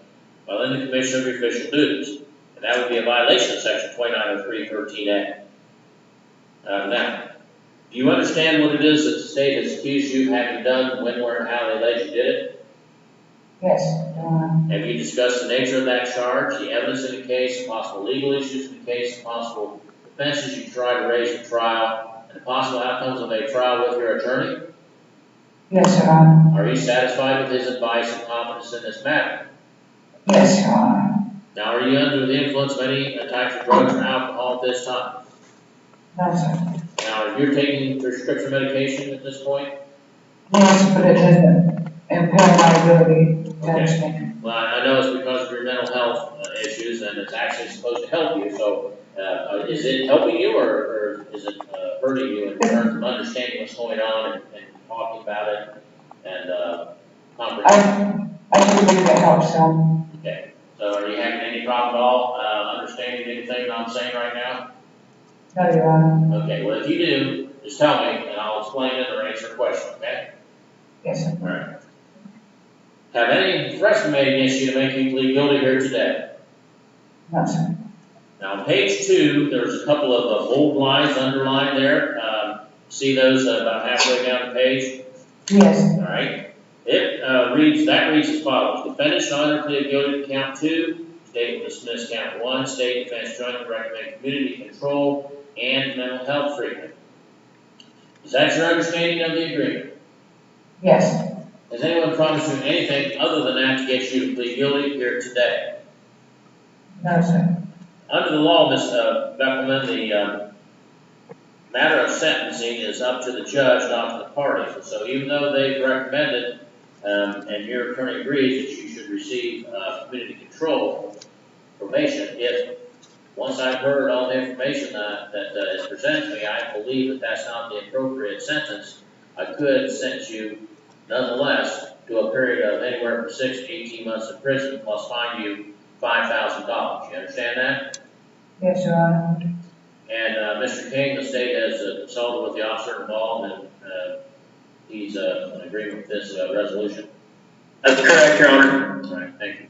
while in the commission of your official duties. And that would be a violation of section 2903.13a. Now, do you understand what it is that the state has accused you of having done, when, where, and how they alleged you did it? Yes. Have you discussed the nature of that charge, the evidence in the case, possible legal issues in the case, possible offenses you tried to raise in trial, and the possible outcomes of a trial with your attorney? Yes, Your Honor. Are you satisfied with his advice and competence in this matter? Yes, Your Honor. Now, are you under the influence of any types of drugs or alcohol at this time? No, sir. Now, if you're taking prescription medication at this point? Yes, but it doesn't impair my ability to understand. Well, I know it's because of your mental health issues, and it's actually supposed to help you. So, is it helping you, or is it hurting you in terms of understanding what's going on and talking about it and comprehending? I do believe it helps some. Okay. So, are you having any problem at all understanding anything I'm saying right now? No, Your Honor. Okay. Well, if you do, just tell me, and I'll explain it or answer a question. Okay. Yes, sir. All right. Have any threats been made against you to make you plead guilty here today? No, sir. Now, on page 2, there's a couple of bold lines underlined there. See those about halfway down the page? Yes. All right. It reads as follows. Defendant shall either plead guilty to count 2, state will dismiss count 1, state defense jointly recommend community control and mental health treatment. Is that your understanding of the agreement? Yes. Has anyone promised you anything other than that to get you to plead guilty here today? No, sir. Under the law, Ms. Beckmann, the matter of sentencing is up to the judge, not to the parties. And so even though they've recommended and your attorney agrees that you should receive community control probation. If, once I've heard all the information that is presented to me, I believe that that's not the appropriate sentence, I could sentence you nonetheless to a period of anywhere from 6 to 18 months in prison plus fine you $5,000. You understand that? Yes, Your Honor. And Mr. King, the state has consulted with the officer involved, and he's in agreement with this resolution. That's correct, Your Honor. All right, thank you.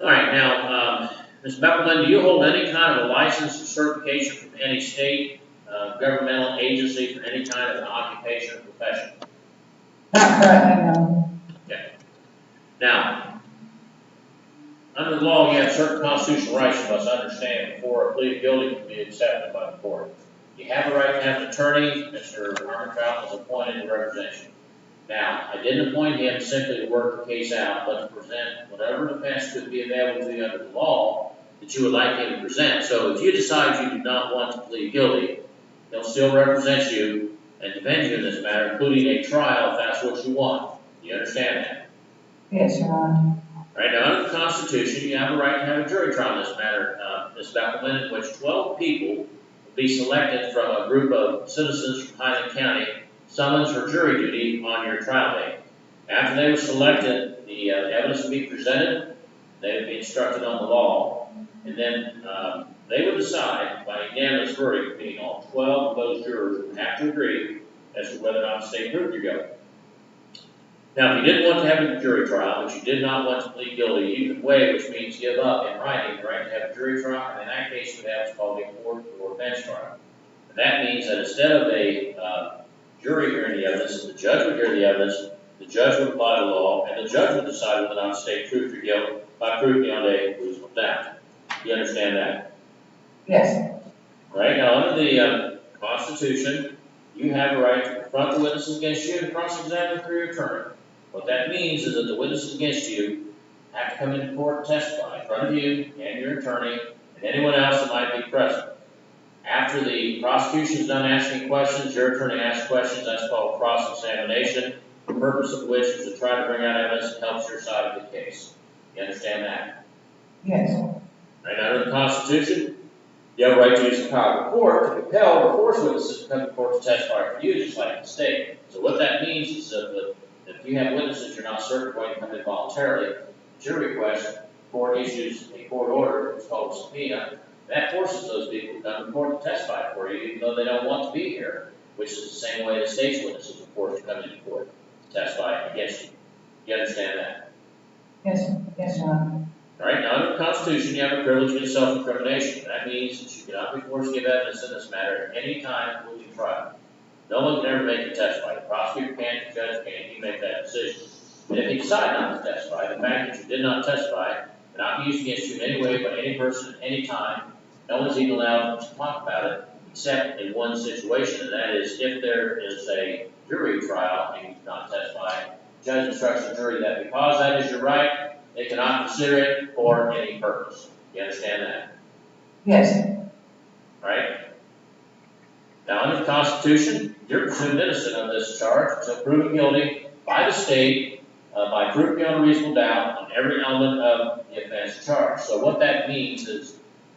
All right, now, Ms. Beckmann, do you hold any kind of a license or certification from any state governmental agency for any kind of an occupation or profession? Not currently, no. Okay. Now, under the law, you have certain constitutional rights you must understand before a plea of guilty can be accepted by the court. You have a right to have an attorney. Mr. Armstrong was appointed to represent you. Now, I didn't appoint him simply to work the case out, but to present whatever defense could be available to you under the law that you would like him to present. So if you decide you do not want to plead guilty, he'll still represent you and defend you in this matter, including a trial if that's what you want. Do you understand that? Yes, Your Honor. Right, now, under the Constitution, you have a right to have a jury trial in this matter, Ms. Beckmann, in which 12 people will be selected from a group of citizens from Highland County, summons for jury duty on your trial date. After they were selected, the evidence will be presented, they would be instructed on the law, and then they would decide by unanimous verdict, meaning all 12 of those jurors would have to agree as to whether or not the state proved your guilt. Now, if you didn't want to have a jury trial, but you did not want to plead guilty, you could waive, which means give up in writing the right to have a jury trial, and in that case, you would have what's called a court or bench trial. And that means that instead of a jury hearing the evidence, the judge would hear the evidence, the judge would apply the law, and the judge would decide whether or not the state proved your guilt by proof beyond a reasonable doubt. Do you understand that? Yes. Right, now, under the Constitution, you have a right to confront the witnesses against you and cross-examine through your attorney. What that means is that the witnesses against you have to come into court and testify in front of you and your attorney and anyone else that might be present. After the prosecution is done asking questions, your attorney asks questions, that's called cross-examination, the purpose of which is to try to bring out evidence that helps your side of the case. You understand that? Yes. Right, under the Constitution, you have a right to use the power of the court to compel or force witnesses to come to court to testify for you, just like the state. So what that means is that if you have witnesses you're not certain are going to come in voluntarily, at your request, the court issues a court order, it's called a subpoena. That forces those people to come to court to testify for you, even though they don't want to be here, which is the same way the state's witnesses are forced to come into court to testify against you. You understand that? Yes. Yes, Your Honor. All right, now under the Constitution, you have a privilege against self-incrimination. That means that you cannot be forced to give evidence in this matter at any time including trial. No one can ever make you testify. The prosecutor can't, the judge can't, you make that decision. And if you decide not to testify, the fact that you did not testify cannot be used against you in any way by any person at any time. No one's even allowed to talk about it, except in one situation, and that is if there is a jury trial and you do not testify, the judge instructs the jury that because that is your right, they cannot consider it for any purpose. You understand that? Yes. All right? Now, under the Constitution, you're presumed innocent of this charge until proven guilty by the state by proof beyond a reasonable doubt on every element of the offense charged. So what that means is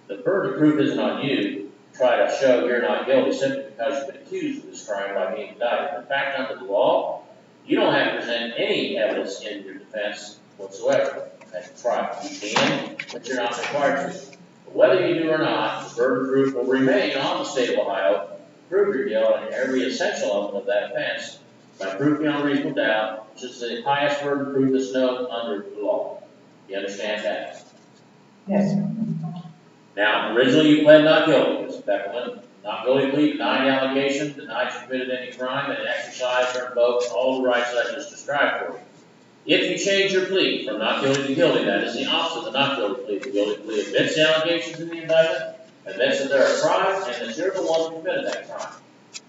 the burden of proof isn't on you to try to show you're not guilty simply because you've been accused of this crime by being indicted. In fact, under the law, you don't have to present any evidence in your defense whatsoever at the trial. You can, but you're not required to. But whether you do or not, the burden of proof will remain on the state of Ohio to prove your guilt on every essential element of that offense by proof beyond reasonable doubt, which is the highest burden of proof that's known under the law. You understand that? Yes. Now, originally you pled not guilty, Mr. Beckmann. Not guilty plea, denied the allegation, denied you committed any crime, and exercised or invoked all the rights that I just described for you. If you change your plea from not guilty to guilty, that is the opposite of not guilty plea. The guilty plea admits the allegations in the indictment, admits that there are crimes, and that you're the one who committed that crime.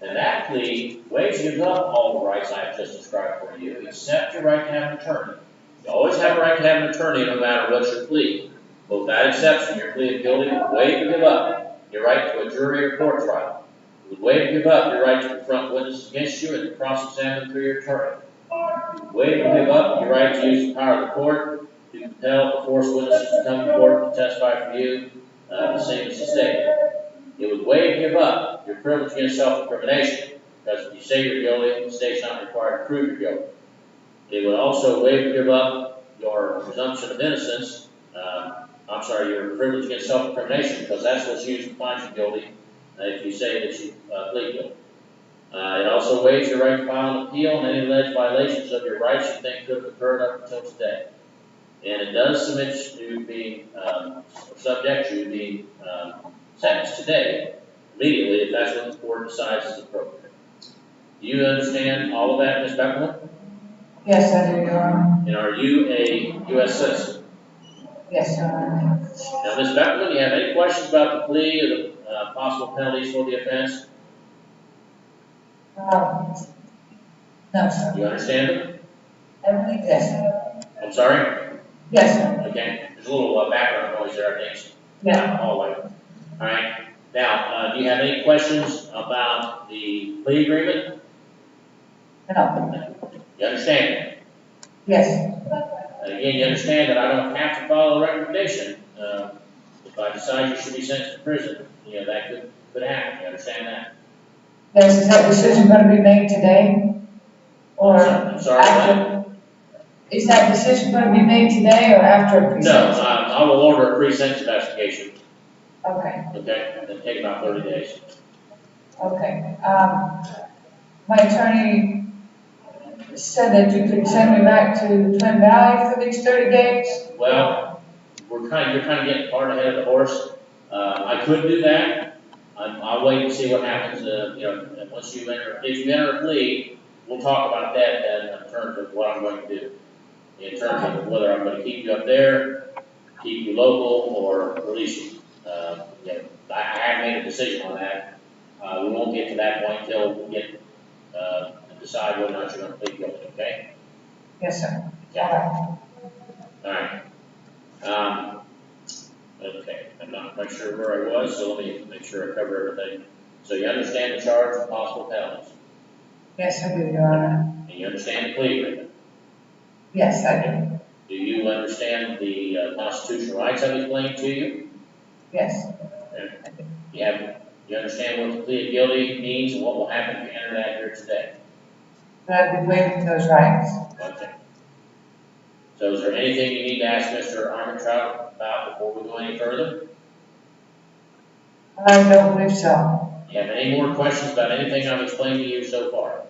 And that plea gives up all the rights I have just described for you, except your right to have an attorney. You always have a right to have an attorney no matter what your plea. But with that exception, your plea of guilty would waive to give up your right to a jury or court trial. It would waive to give up your right to confront witnesses against you and to cross-examine through your attorney. Waive or give up your right to use the power of the court to compel or force witnesses to come to court to testify for you, the same as the state. It would waive or give up your privilege against self-incrimination, because if you say you're guilty, the state's not required to prove you're guilty. It would also waive or give up your presumption of innocence, your privilege against self-incrimination, because that's what's used to find you guilty if you say that you plead guilty. It also waives your right to file an appeal on any alleged violations of your rights you think could have occurred up until today. And it does submit you to being, or subject you to being sentenced today, immediately, if that's what the court decides is appropriate. Do you understand all of that, Ms. Beckmann? Yes, I do, Your Honor. And are you a U.S. citizen? Yes, Your Honor. Now, Ms. Beckmann, do you have any questions about the plea or the possible penalties for the offense? No, sir. Do you understand them? I believe yes, sir. I'm sorry? Yes, sir. Okay, there's a little background noise there, I think. Yeah. Hallway. All right. Now, do you have any questions about the plea agreement? No. You understand it? Yes. And again, you understand that I don't have to follow a recommendation. If I decide you should be sent to prison, that could happen. You understand that? Yes, is that decision going to be made today? Or I'm sorry, after? Is that decision going to be made today or after a No, pre-sentence? I will order a pre-sentence investigation. Okay, Okay, and then take about 30 days. okay. My attorney said that you could send me back to Twin Valley for these 30 days? Well, you're kind of getting far ahead of the horse. I could do that. I'll wait and see what happens. And once you if you enter a plea, we'll talk about that in terms of what I'm going to do. In terms of whether I'm going to keep you up there, keep you local, or release you. I haven't made a decision on that. We won't get to that point until we get and decide whether or not you're going to plead guilty. Okay? Yes, sir. Yeah. All right. Okay, I'm not quite sure where I was, so let me make sure I cover everything. So you understand the charge and possible penalties? Yes, I do, Your Honor. And you understand the plea agreement? Yes, I do. Do you understand the constitutional rights I've explained to you? Yes. Okay. You understand what the plea of guilty means and what will happen if you enter that here today? But I've been waiving those rights. Okay. So is there anything you need to ask Mr. Armentrout about before we go any further? I don't believe so. Do you have any more questions about anything I've explained to you so far?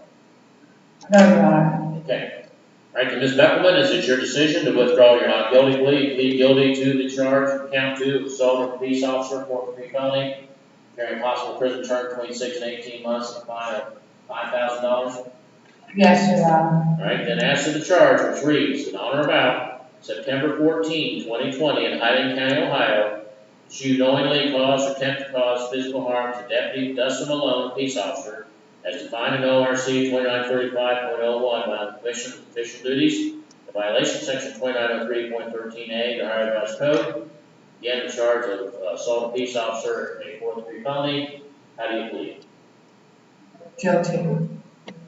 No, Your Honor. Okay. All right, then Ms. Beckmann, is it your decision to withdraw your not guilty plea, plead guilty to the charge, count 2, assault of a peace officer, 4th degree felony, carrying possible prison term between 6 and 18 months, and a fine of $5,000? Yes, Your Honor. All right, then as to the charge, which reads, in on or about September 14, 2020, in Highland County, Ohio, you knowingly cause or attempt to cause physical harm to Deputy Dustin Malone, peace officer, as defined in ORC 2935.01, while commission of official duties, the violation section 2903.13a, the Ohio Revised Code. Again, the charge of assault of peace officer, a 4th degree felony. How do you plead? Guilty.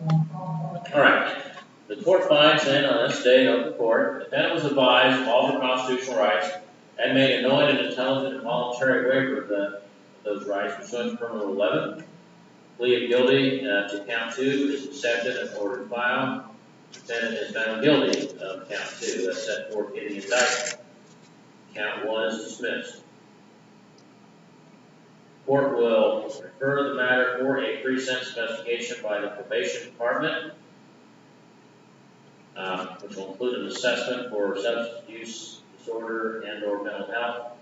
All right. The court finds then on this day of the court, the defendant was advised of all the constitutional rights and made a knowing and intelligent and voluntary waiver of those rights pursuant to Criminal 11. Plea of guilty to count 2 is accepted and ordered filed. The defendant is found guilty of count 2. That's set forth in the indictment. Count 1 is dismissed. Court will refer the matter for a pre-sentence investigation by the Probation Department, which will include an assessment for substance use disorder and/or mental health.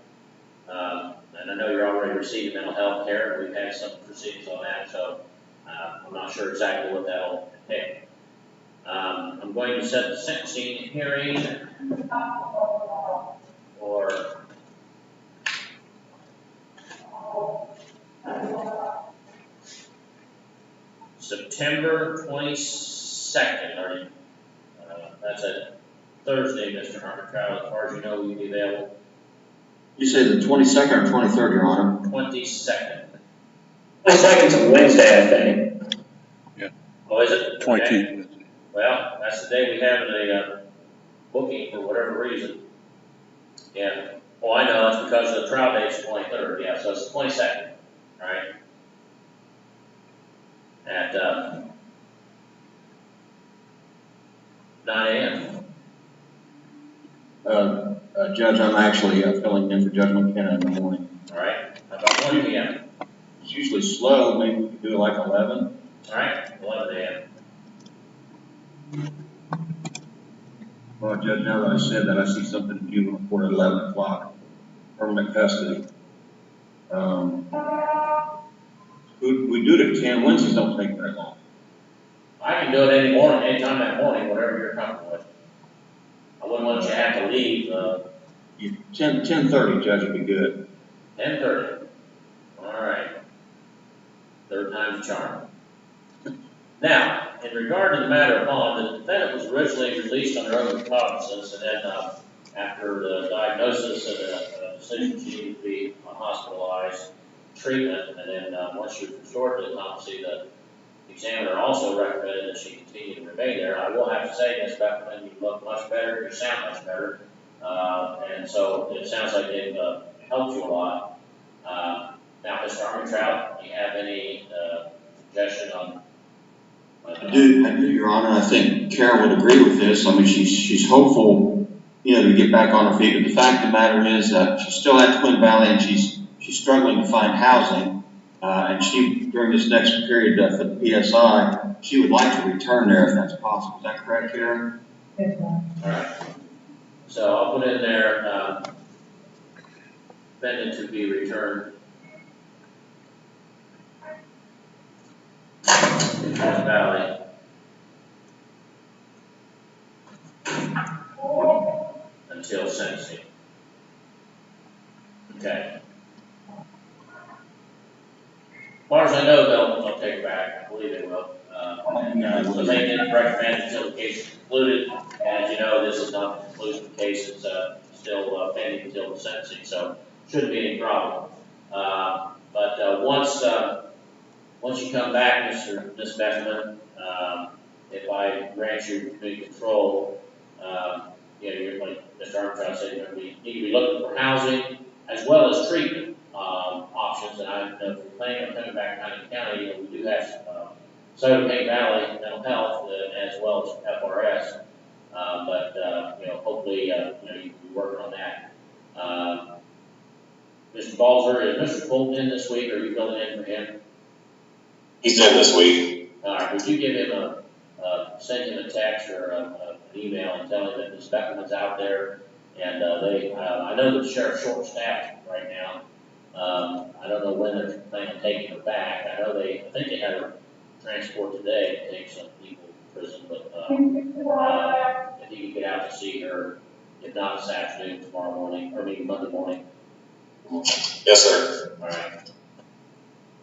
And I know you're already receiving mental health care. We've had some proceedings on that, so I'm not sure exactly what that'll entail. I'm going to set the sentencing hearing for September 22nd. That's a Thursday, Mr. Armentrout. As far as you know, will you be available? You say the 22nd or 23rd, Your Honor? 22nd. 22nd's a Wednesday, I think. Yeah. Oh, is it? 22. Okay. Well, that's the day we have a booking for whatever reason. Yeah. Oh, I know, it's because the trial date's the 23rd, yeah, so it's the 22nd, all right? At 9 a.m. Judge, I'm actually filling in for Judge McKenna in the morning. All right, how about 1 p.m.? It's usually slow, maybe we could do it like 11. All right, 11 a.m. Well, Judge, now that I said that, I see something in juvenile court at 11 o'clock, permanent custody. We do it at 10, Wednesdays don't take very long. I can do it any morning, anytime that morning, whatever you're comfortable with. I wouldn't want you to have to leave, 10:30, Judge, would be good. 10:30. All right. Third time's a charm. Now, in regard to the matter of bond, the defendant was originally released under oath of recognizance, and then after the diagnosis and a decision she needed to be hospitalized, treatment, and then once she was restored to competency, the examiner also recommended that she continue to remain there. I will have to say, Ms. Beckmann, you look much better, you sound much better, and so it sounds like they've helped you a lot. Now, Mr. Armentrout, do you have any suggestion on? I do, Your Honor. I think Cara would agree with this. I mean, she's hopeful, to get back on her feet. But the fact of the matter is that she's still at Twin Valley and she's struggling to find housing. And she, during this next period for the PSI, she would like to return there if that's possible. Is that correct, Cara? Yes, ma'am. All right. So I'll put in there, defendant to be returned to Twin Valley until sentencing. Okay. As far as I know, they'll take it back. I believe they will. So they didn't recommend until the case is concluded. And as you know, this is not the conclusion of the case. It's still pending until the sentencing, so shouldn't be any problem. But once you come back, Ms. Beckmann, if I grant you complete control, you're like Mr. Armstrong said, you're going to need to be looking for housing as well as treatment options. And I know if you're planning on coming back to Huntington County, we do have Soda King Valley Mental Health as well as FRS. Hopefully, you can be working on that. Mr. Balzer, is Mr. Fulton in this week, or are you filling in for him? He's in this week. All right, would you give him send him a text or an email and tell him that Ms. Beckmann's out there, and I know the sheriff's short-staffed right now. I don't know when they're planning on taking her back. I think they had her transport today to take some people to prison, but if he could get out to see her, if not this afternoon, tomorrow morning, or maybe Monday morning. Yes, sir. All right.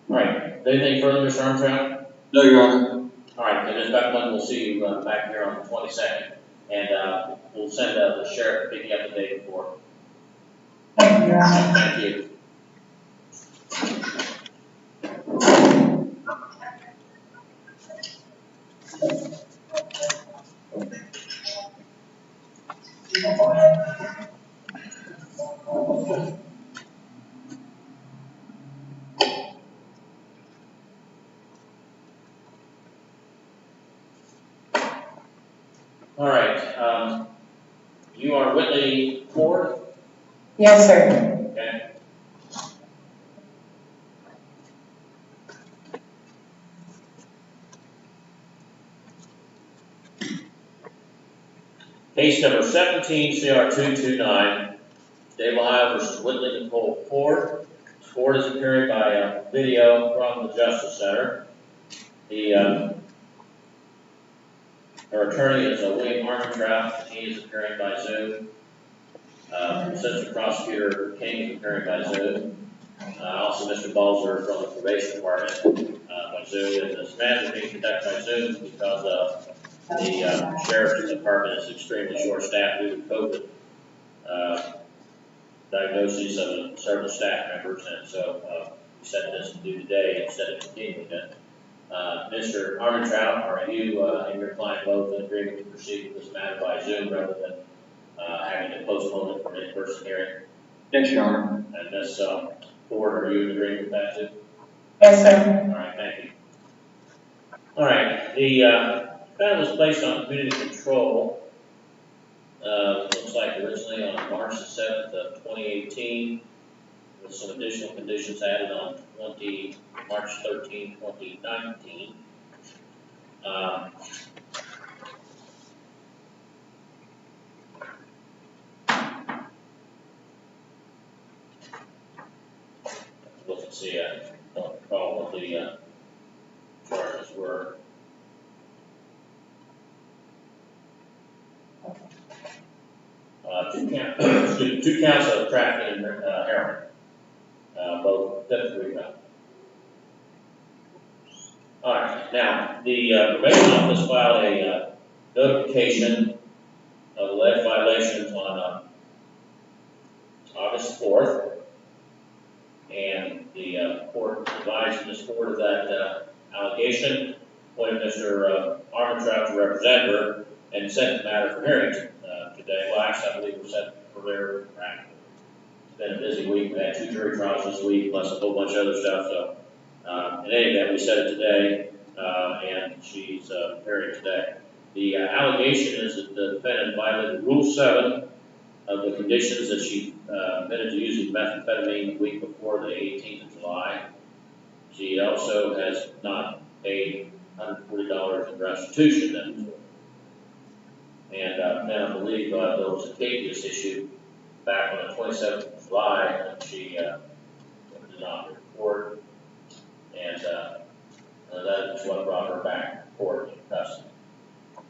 All right. Anything further, Mr. Armstrong? No, Your Honor. All right, and Ms. Beckmann, we'll see you back here on the 22nd, and we'll send the sheriff to pick you up the day before. Thank you, Your Honor. Thank you. All right, you are Whitley Ford? Yes, sir. Okay. Case number 17 CR 229, Dave, Ohio versus Whitley Nicole Ford. Ford is appearing by video from the Justice Center. Her attorney is William Armentrout. He is appearing by Zoom. Assistant Prosecutor King is appearing by Zoom. Also, Mr. Balzer from the Probation Department by Zoom. And this matter is being conducted by Zoom because the Sheriff's Department is extremely short-staffed due to COVID diagnoses of several staff members, and so we set this to do today instead of continuing it. Mr. Armentrout, are you and your client both in agreement to proceed with this matter by Zoom rather than having to postpone it for an in-person hearing? Yes, Your Honor. And Ms. Ford, are you in agreement with that too? Yes, sir. All right, thank you. All right, the defendant was placed on community control, looks like originally on March the 7th of 2018, with some additional conditions added on March 13, 2019. Let's see, I don't recall what the charges were. Two counts of trafficking and heroin, both theft and rebound. All right, now the probation office filed a notification of alleged violations on August 4th, and the court advised Ms. Ford of that allegation, appointed Mr. Armentrout to represent her, and sent the matter for hearing today. Well, actually, I believe we're set for their It's been a busy week. We had 2 jury trials this week, plus a whole bunch of other stuff. So, in any event, we set it today, and she's hearing today. The allegation is that the defendant violated Rule 7 of the conditions that she admitted to using methamphetamine the week before the 18th of July. She also has not paid $140 in restitution that was owed. And then I believe there was a capious issue back on the 27th of July that she did not report, and that is what brought her back to court in custody.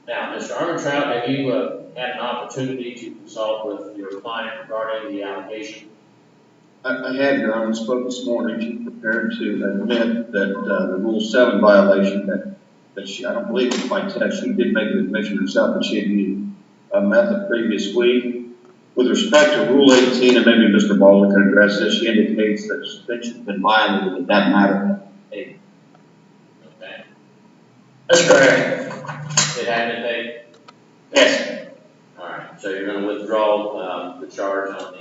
Now, Mr. Armentrout, have you had an opportunity to consult with your client regarding the allegation? I have, Your Honor. I spoke this morning. She's prepared to admit that the Rule 7 violation that she, I don't believe it was by text, she did make an admission herself that she had used meth the previous week. With respect to Rule 18, and maybe Mr. Baldwin can address this, she indicates that suspension has been violated in that matter. Okay. That's correct. It had been paid? Yes. All right, so you're going to withdraw the charge on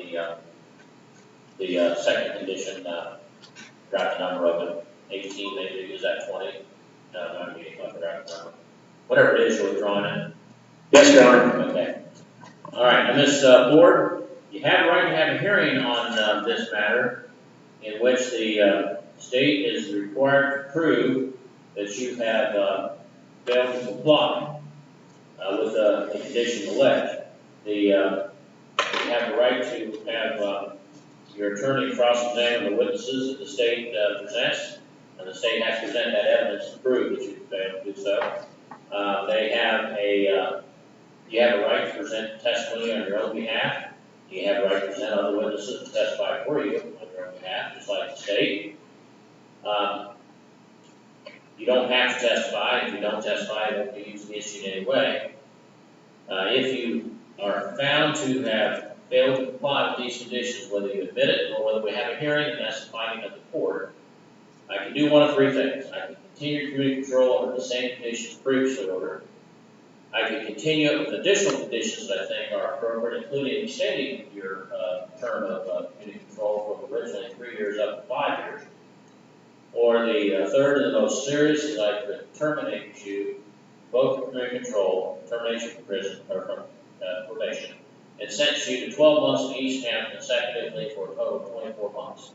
the second condition, got the number of it, 18 maybe, is that 20? No, not me, I forgot the number. Whatever it is, you're withdrawing it? Yes, Your Honor. Okay. All right, and Ms. Ford, you have a right to have a hearing on this matter in which the state is required to prove that you have failed to comply with the condition alleged. You have the right to have your attorney cross-examine the witnesses that the state presents, and the state has to present that evidence to prove that you failed to do so. You have a right to present testimony on your own behalf. You have a right to present other witnesses to testify for you on your own behalf, just like the state. You don't have to testify. If you don't testify, it won't be used against you in any way. If you are found to have failed to comply with these conditions, whether you admit it or whether we have a hearing and that's the finding of the court, I can do one of 3 things. I can continue community control under the same conditions previously ordered. I can continue it with additional conditions that I think are appropriate, including extending your term of community control from originally 3 years up to 5 years. Or the third and the most serious is I could terminate you both from community control, termination from prison, or from probation, and sentence you to 12 months in each count consecutively for a total of 24 months.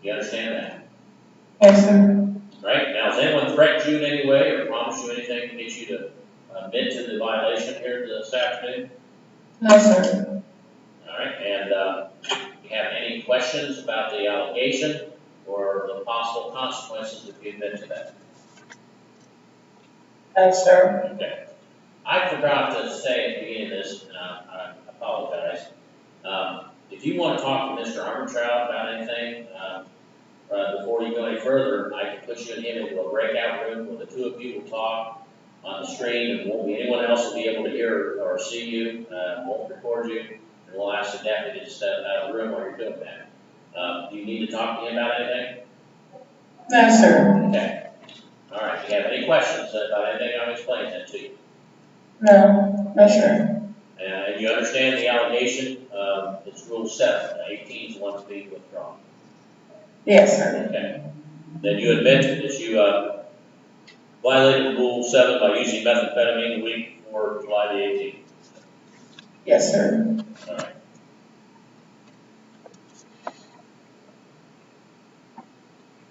You understand that? Yes, sir. Right? Now, has anyone threatened you in any way or promised you anything to get you to admit to the violation here this afternoon? No, sir. All right, and you have any questions about the allegation or the possible consequences if you admit to that? No, sir. Okay. I forgot to say at the beginning of this, and I apologize. If you want to talk to Mr. Armentrout about anything, before you go any further, I can put you and him into a breakout room where the 2 of you will talk on the screen, and won't be anyone else will be able to hear or see you, won't record you, and we'll ask the deputy to step out of the room while you're doing that. Do you need to talk to him about anything? No, sir. Okay. All right, do you have any questions about anything I'm explaining that to you? No, no, sir. And you understand the allegation, it's Rule 7, 18 is the one that's being withdrawn. Yes, sir. Okay. Then you admit that you violated Rule 7 by using methamphetamine the week before July the 18th. Yes, sir. All right.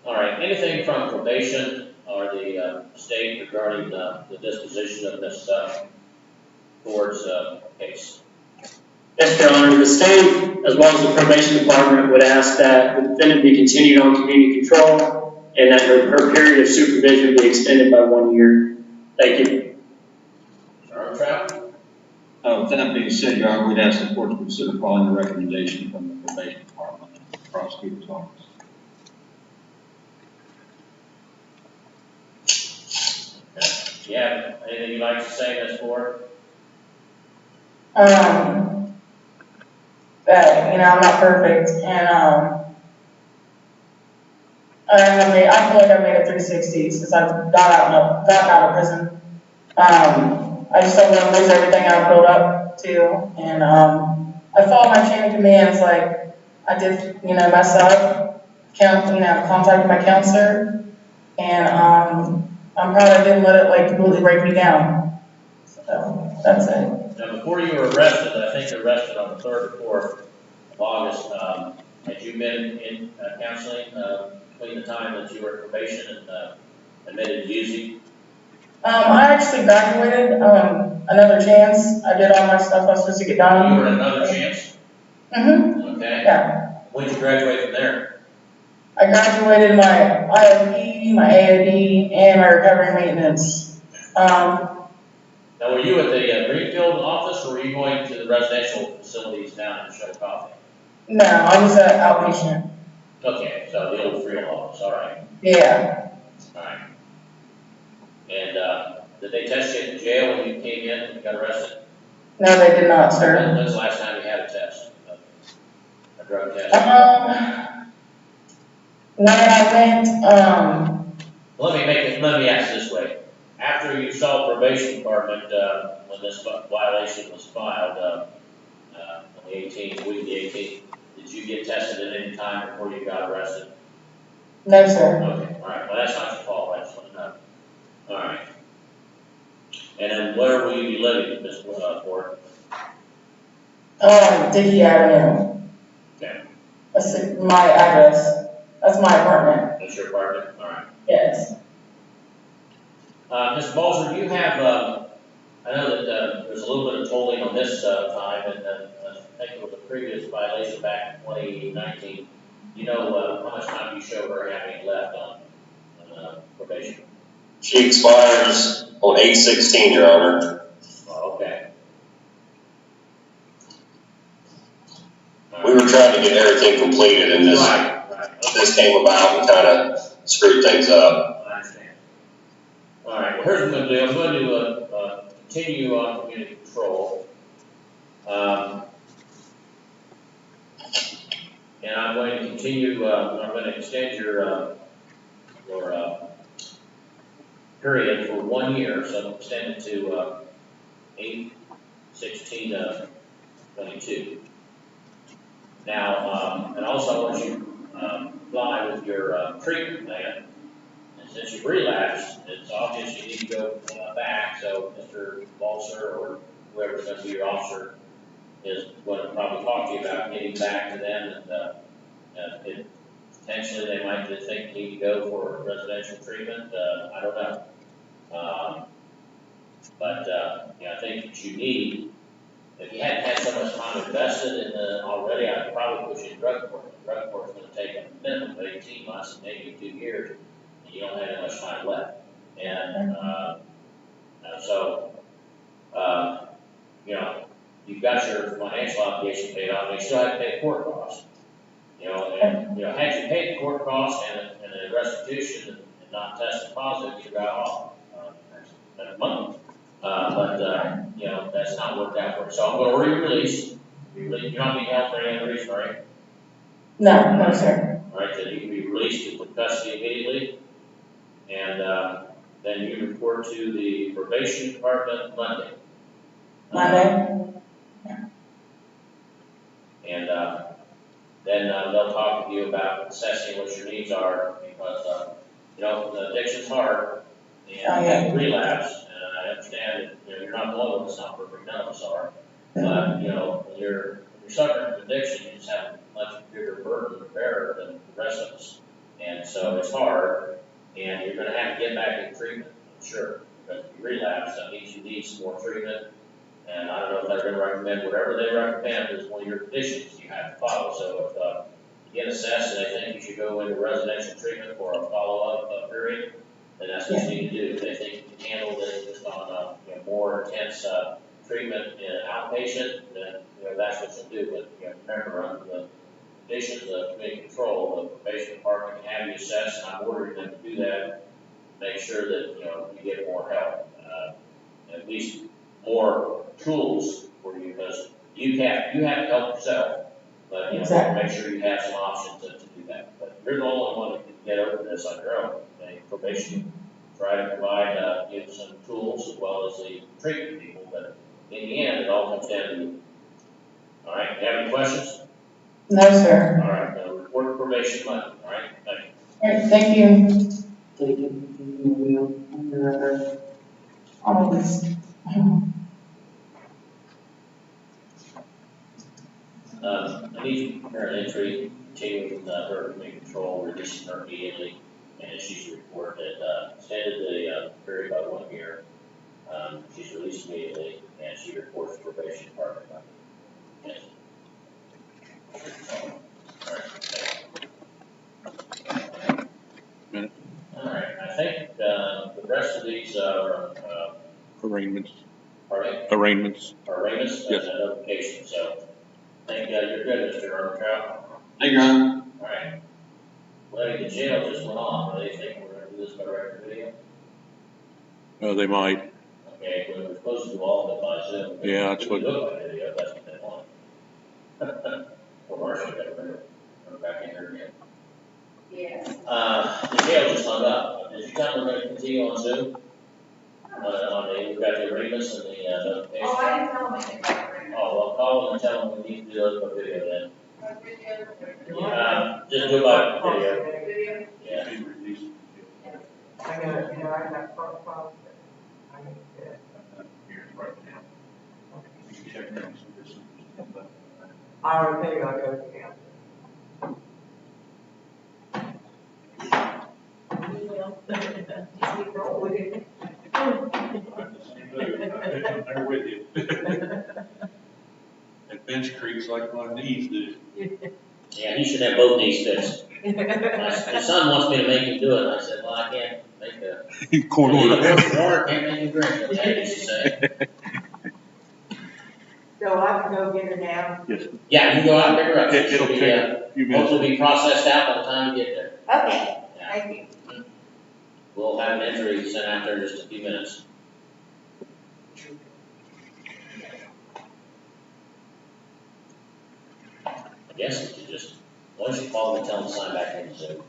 All right, anything from probation or the state regarding the disposition of this Ford's case? Yes, Your Honor, the state, as well as the probation department, would ask that the defendant be continued on community control and that her period of supervision be extended by 1 year. Thank you. Sergeant Trout? With that being said, Your Honor, we'd ask the court to consider following the recommendation from the probation department and the prosecutor's office. Do you have anything you'd like to say in this board? That, I'm not perfect, and, I feel like I made a 360 since I've gotten out of prison. I just don't want to lose everything I've built up to, and, I followed my chain of commands, like, I did, mess up, contacted my counselor, and, I'm proud I didn't let it, completely break me down. So, that's it. Now, before you were arrested, I think you were arrested on the 3rd or 4th of August. Had you been in counseling between the time that you were at probation and admitted to using? I actually graduated, another chance. I did all my stuff I was supposed to get done. You were at another chance? Mm-hmm. Okay. Yeah. When did you graduate from there? I graduated my IOP, my AOD, and my recovery maintenance. Now, were you at the Greenfield office, or were you going to the residential facilities down in Chillicothe? No, I was an outpatient. Okay, so the old Freehold office, all right. Yeah. All right. And did they test you in jail when you came in and got arrested? No, they did not, sir. When was the last time you had a test? A drug test? When I went, Let me ask this way. After you saw the probation department, when this violation was filed, on the 18th, week the 18th, did you get tested at any time before you got arrested? no, sir. Okay, all right, well, that's not your fault, I just want to know. All right. And then where will you be living, Ms. Ford? Dickey Avenue. Okay, That's my address. That's my apartment. that's your apartment, all right. Yes. Ms. Balzer, you have, I know that there's a little bit of tolling on this time, and I think it was a previous violation back in 2019. You know how much time you show her having left on probation? She expires on 8/16, Your Honor. Oh, okay. We were trying to get everything completed and Right. this came about and kind of screwed things up. I understand. All right, well, here's what I'm going to do. I'm going to continue on community control. And I'm going to continue, I'm going to extend your period for 1 year, so I'll extend it to 8/16/22. Now, and also I want you to comply with your treatment plan. And since you've relapsed, it's obvious you need to go back, so Mr. Balser or whoever's going to be your officer is going to probably talk to you about getting back to them, and potentially they might just think you need to go for residential treatment. I don't know. I think that you need, if you hadn't had so much time invested in already, I'd probably push you in drug court. Drug court's going to take a minimum of 18 months, maybe 2 years, and you don't have that much time left. And you've got your financial obligation paid off, and you still have to pay court costs. Had you paid the court costs and the restitution and not tested positive, you got off that money. That's not worked out for you. So I'm going to re-release. You're not being held for any other reason, right? No, sir. All right, then you can be released from custody immediately. And Then you report to the probation department Monday. Monday? And then they'll talk with you about assessing what your needs are, because, you know, the addiction's hard, and relapse, and I understand that, you know, you're not the only one that's not perfect, none of us are. But, you know, when you're suffering from addiction, you just have a much bigger burden to bear than the rest of us. And so it's hard, and you're gonna have to get back in treatment, I'm sure, because if you relapse, that means you need some more treatment. And I don't know if they're gonna recommend, whatever they recommend is one of your conditions you have to follow. So if you get assessed and they think you should go into residential treatment for a follow-up period, then that's what you need to do. If they think you can handle this just on you know, more intense treatment in outpatient, then you know that's what you'll do. But you know, remember, under the conditions of community control, the probation department can have you assessed, and I'm ordering them to do that. Make sure that you know you get more help, at least more tools for you, because you have to help yourself, but you know, make sure you have some options to do that. But you're the only one that can get over this on your own. Probation try to provide you some tools as well as the treatment people, but in the end, it all comes down to you. All right, you have any questions? No, sir. All right, report to probation Monday. All right, thank you. All right, thank you. All of this. I need you to prepare an entry, continuing with her community control, releasing her immediately, and she's report that extended the period by 1 year. She's released immediately, and she reports to probation department. Yes. All right, I think the rest of these are Arraignments. arraignments, Yes. and notifications. So I think you're good, Mr. Armstrong. Thank you, Your Honor. All right. Lady, the jail just went off. Do they think we're going to do this by record video? Oh, they might. Okay, we were supposed to do all of it by Zoom. Yeah, that's what. We can do it by video, that's what they want. Or Marcia, we're back in here again. Yes. The jail just hung up. Did you tell them we're going to continue on Zoom? We've got the arraignments and the notifications. Oh, I didn't tell them anything. Oh, well, call them and tell them we need to do it by video then. Just do it by video. Yeah. I got it, you know, I got profiles. I need that. Here, right now. You can check now. I already paid, I got it down. I'm with you. That bench creaks like my knees do. Yeah, he should have both knees fixed. His son wants me to make him do it, and I said, well, I can't make a. Court order. Water can't make him drink, that's what she said. So I can go get her now? Yes. Yeah, you go out and pick her up. It'll take a few minutes. Hopefully be processed out by the time you get there. Okay, Yeah. thank you. We'll have an entry sent out there in just a few minutes. I guess if you just, once you call them and tell them to sign back in Zoom,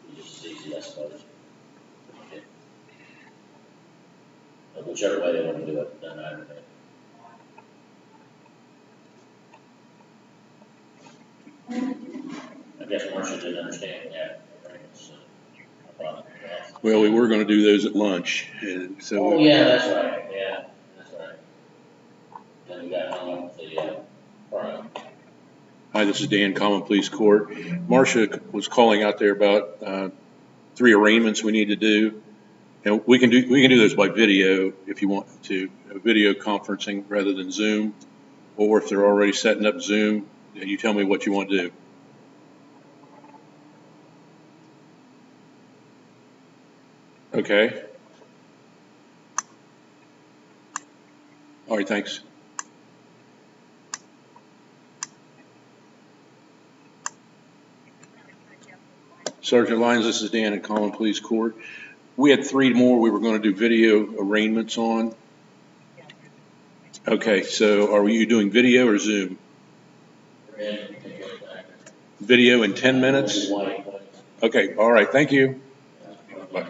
you just easy, I suppose. Yeah. But whichever way they want to do it, doesn't matter to me. I guess Marcia didn't understand that. So I thought, Well, we were going to do those at lunch, and so. oh, yeah, that's right, yeah, that's right. Then we got hung up with the, crime. Hi, this is Dan, Common Pleas Court. Marcia was calling out there about 3 arraignments we need to do, and we can do those by video if you want to, video conferencing rather than Zoom, or if they're already setting up Zoom, then you tell me what you want to do. Okay. All right, thanks. Sergeant Lyons, this is Dan at Common Pleas Court. We had 3 more we were going to do video arraignments on. Okay, so are you doing video or Zoom? Video in 10 minutes? Okay, all right, thank you. Bye.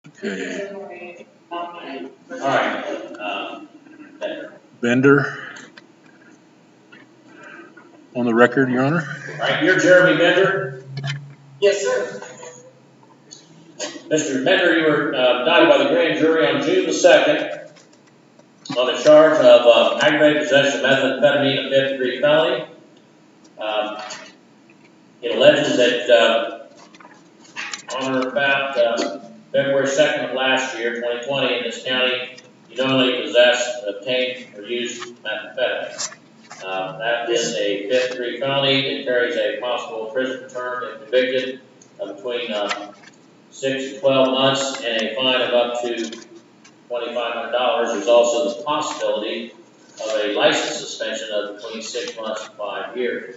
Okay. All right, Bender. On the record, Your Honor. All right, you're Jeremy Bender. Yes, sir. Mr. Bender, you were indicted by the grand jury on June the 2nd on a charge of aggravated possession of methamphetamine, a 5th-degree felony. It alleges that on or about February 2nd of last year, 2020, in this county, you knowingly possessed, obtained, or used methamphetamine. That is a 5th-degree felony. It carries a possible prison term if convicted of between 6 to 12 months and a fine of up to $2,500. There's also the possibility of a license suspension of between 6 months and 5 years.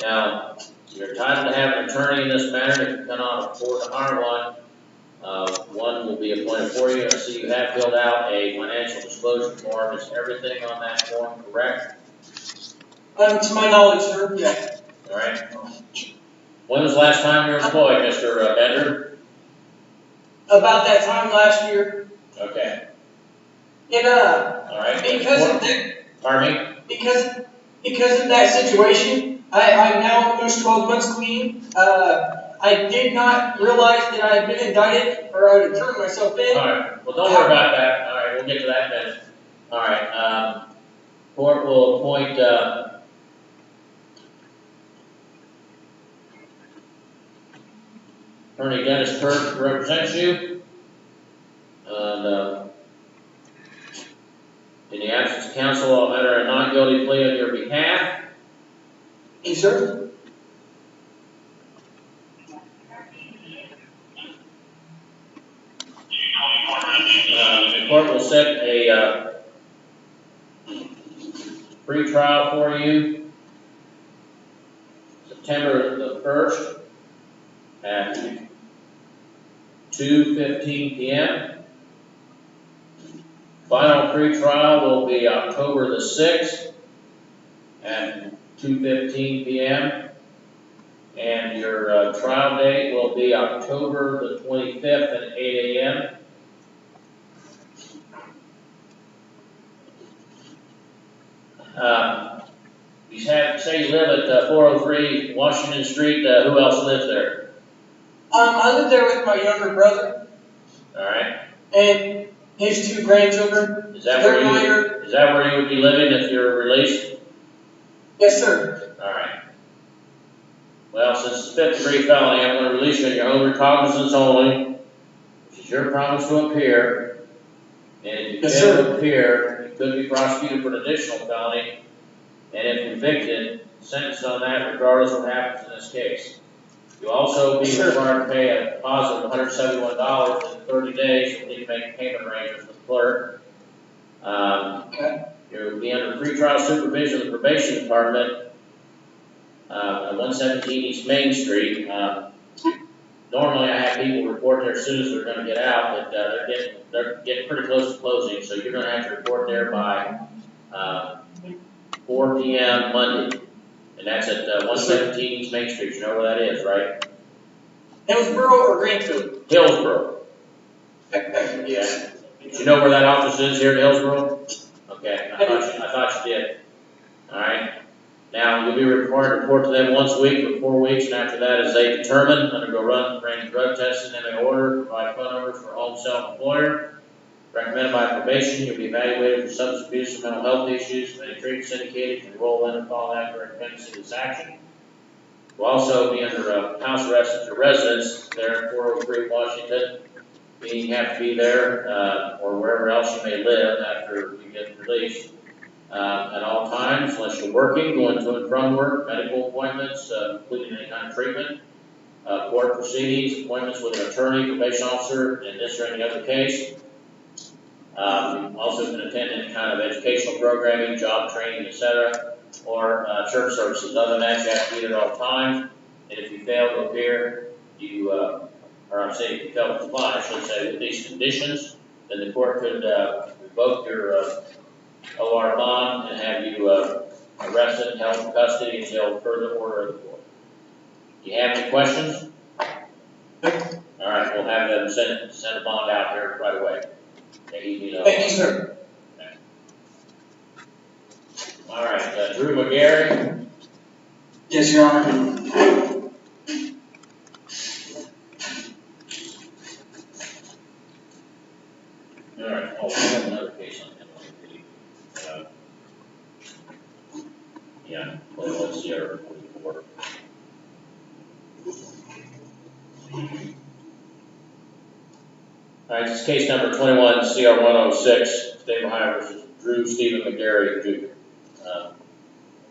Now, you're entitled to have an attorney in this matter. If you cannot afford to hire one will be appointed for you. I see you have filled out a financial disclosure form. Is everything on that form correct? To my knowledge, sir, yeah. All right. When was the last time you were employed, Mr. Bender? About that time last year. Okay. And, all right. because of that, pardon me? Because of that situation, I'm now almost 12 months clean. I did not realize that I had been indicted, or I would have turned myself in. All right. Well, don't worry about that. All right, we'll get to that in a minute. All right. Court will appoint Attorney Dennis Kirk to represent you. And in the absence of counsel, I'll enter a not guilty plea on your behalf. Yes, sir. The court will set a pre-trial for you September the 1st at 2:15 p.m. Final pre-trial will be October the 6th at 2:15 p.m. And your trial date will be October the 25th at 8 a.m. You say you live at 403 Washington Street. Who else lives there? I live there with my younger brother. All right. And his 2 grandchildren. Is that where you would be living if you're released? Yes, sir. All right. Well, since it's a 5th-degree felony, I'm going to release you on your own recognizance only, which is your promise to appear. And if you fail to appear, you could be prosecuted for an additional felony. And if convicted, sentenced on that regardless of what happens in this case. You'll also be required to pay a deposit of $171 in 30 days. You'll need to make payment arrangements with the clerk. You'll be under pretrial supervision of the probation department at 117 East Main Street. Normally, I have people report there as soon as they're going to get out, but they're getting pretty close to closing, so you're going to have to report there by 4 p.m. Monday, and that's at 117 East Main Street. You know where that is, right? Hillsborough or Greenfield? Hillsborough. Yeah. Do you know where that office is here in Hillsborough? Okay, I thought you did. All right. Now, you'll be required to report to them once a week for 4 weeks, and after that, as they determine, undergo random drug testing in their order, provide phone numbers for home, self-employer. Recommended by probation, you'll be evaluated for substance abuse and mental health issues. If any treatment indicated, you can enroll in and follow after independence of this action. You'll also be under house arrest at your residence there in 403 Washington. Meaning you have to be there or wherever else you may live after you get released at all times, unless you're working, going to and from work, medical appointments, including any kind of treatment, court proceedings, appointments with an attorney, probation officer, in this or any other case. You also can attend any kind of educational programming, job training, etc., or church services. Other than that, you have to be there all the time. And if you fail to appear, if you fail to comply, I should say, with these conditions, then the court could revoke your OR bond and have you arrested and held in custody until further order of the court. Do you have any questions? All right, we'll have them send a bond out here right away. You know. Thank you, sir. Okay. All right, Drew McGarry. Yes, Your Honor. All right, oh, we have another case on him, yeah, well, let's see our 44. All right, this is case number 21 CR 106, State of Ohio versus Drew Stephen McGarry Jr.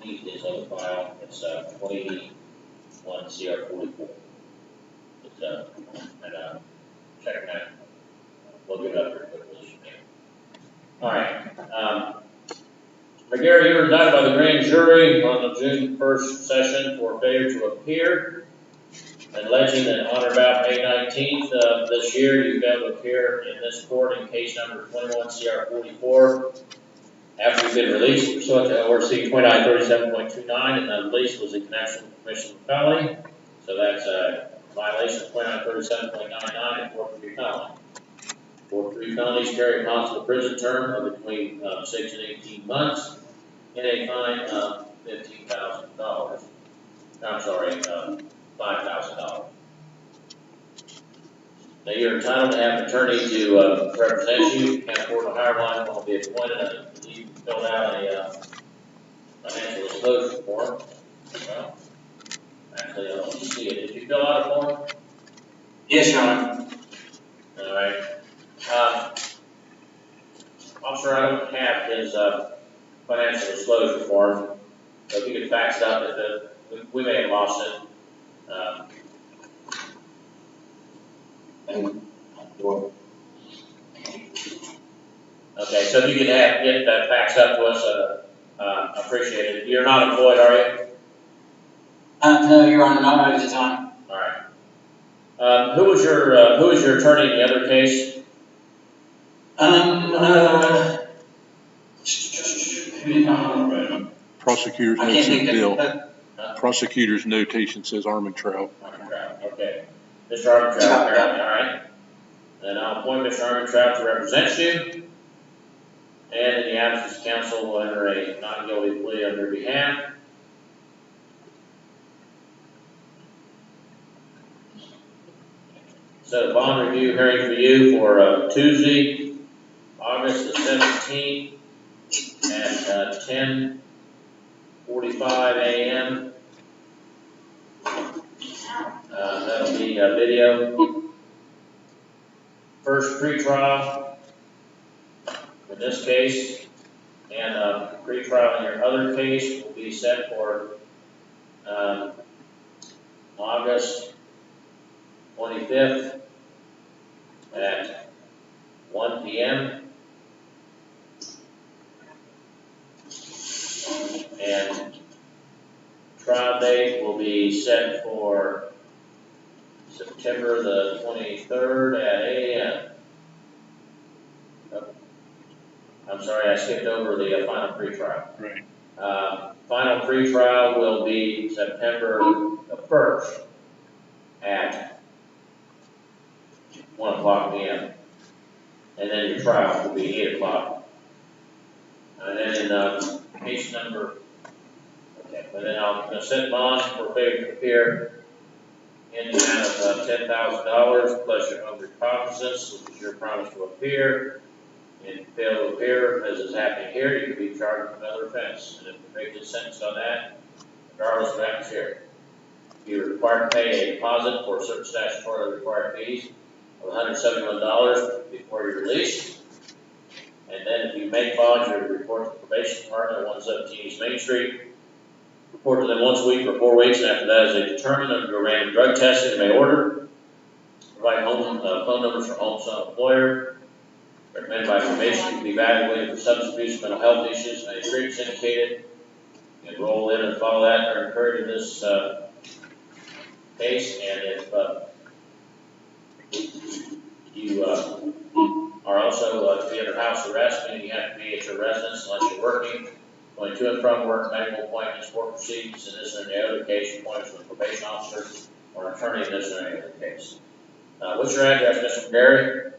He is on the file. It's 21 CR 44. It's and check that. We'll get it up here quickly. All right. McGarry, you were indicted by the grand jury on the June 1st session for failure to appear, alleging that on or about May 19th of this year, you failed to appear in this court in case number 21 CR 44. After you've been released pursuant to ORC 2937.29, and the release was in connection with commission of felony. So that's a violation of 2937.99 and 4-3 felony. 4-3 felonies carry a possible prison term of between 6 and 18 months and a fine of $15,000. I'm sorry, $5,000. Now you're entitled to have an attorney to represent you. You can't afford to hire one. Will be appointed. You filled out a financial disclosure form. Well, actually, I don't see it. Did you fill out a form? Yes, Your Honor. All right. Officer, I don't have his financial disclosure form, so if you could fax it up, we may have lost it. Okay, so if you could get that fax up to us, appreciate it. You're not employed, are you? No, Your Honor, not at the time. All right. Who was your attorney in the other case? Prosecutor's note says Bill. Prosecutor's notation says Armentrout. Armentrout, okay. Mr. Armentrout, apparently, all right. Then I'll appoint Mr. Armentrout to represent you. And in the absence of counsel, will enter a not guilty plea on your behalf. Set a bond review hearing for you for Tuesday, August the 17th at 10:45 a.m. That'll be a video. First pretrial in this case, and pretrial in your other case will be set for August 25th at 1 p.m. And trial date will be set for September the 23rd at 8 a.m. I'm sorry, I skipped over the final pretrial. Right. Final pretrial will be September the 1st at 1 o'clock p.m. And then your trial will be 8 o'clock. And then in case number, okay, and then I'm going to set bond for failure to appear in the amount of $10,000 plus your own recognizance, which is your promise to appear. And if you fail to appear, as is happening here, you can be charged with another offense. And if the convicted sentence on that, regardless of what here, you're required to pay a deposit for certain statutorily required fees of $171 before you're released. And then if you make bonds, you report to the probation department at 117 East Main Street. Report to them once a week for 4 weeks, and after that, as they determine under random drug testing, they may order. Provide phone numbers for home, son, employer. Recommended by probation to be evaluated for substance abuse, mental health issues, and any treatments indicated. Enroll in and follow that or occurred in this case, and if you are also to be under house arrest, meaning you have to be at your residence unless you're working, going to and from work, medical appointments, court proceedings, in this or any other case, appointments with a probation officer or an attorney in this or any other case. What's your address, Mr. Derrick?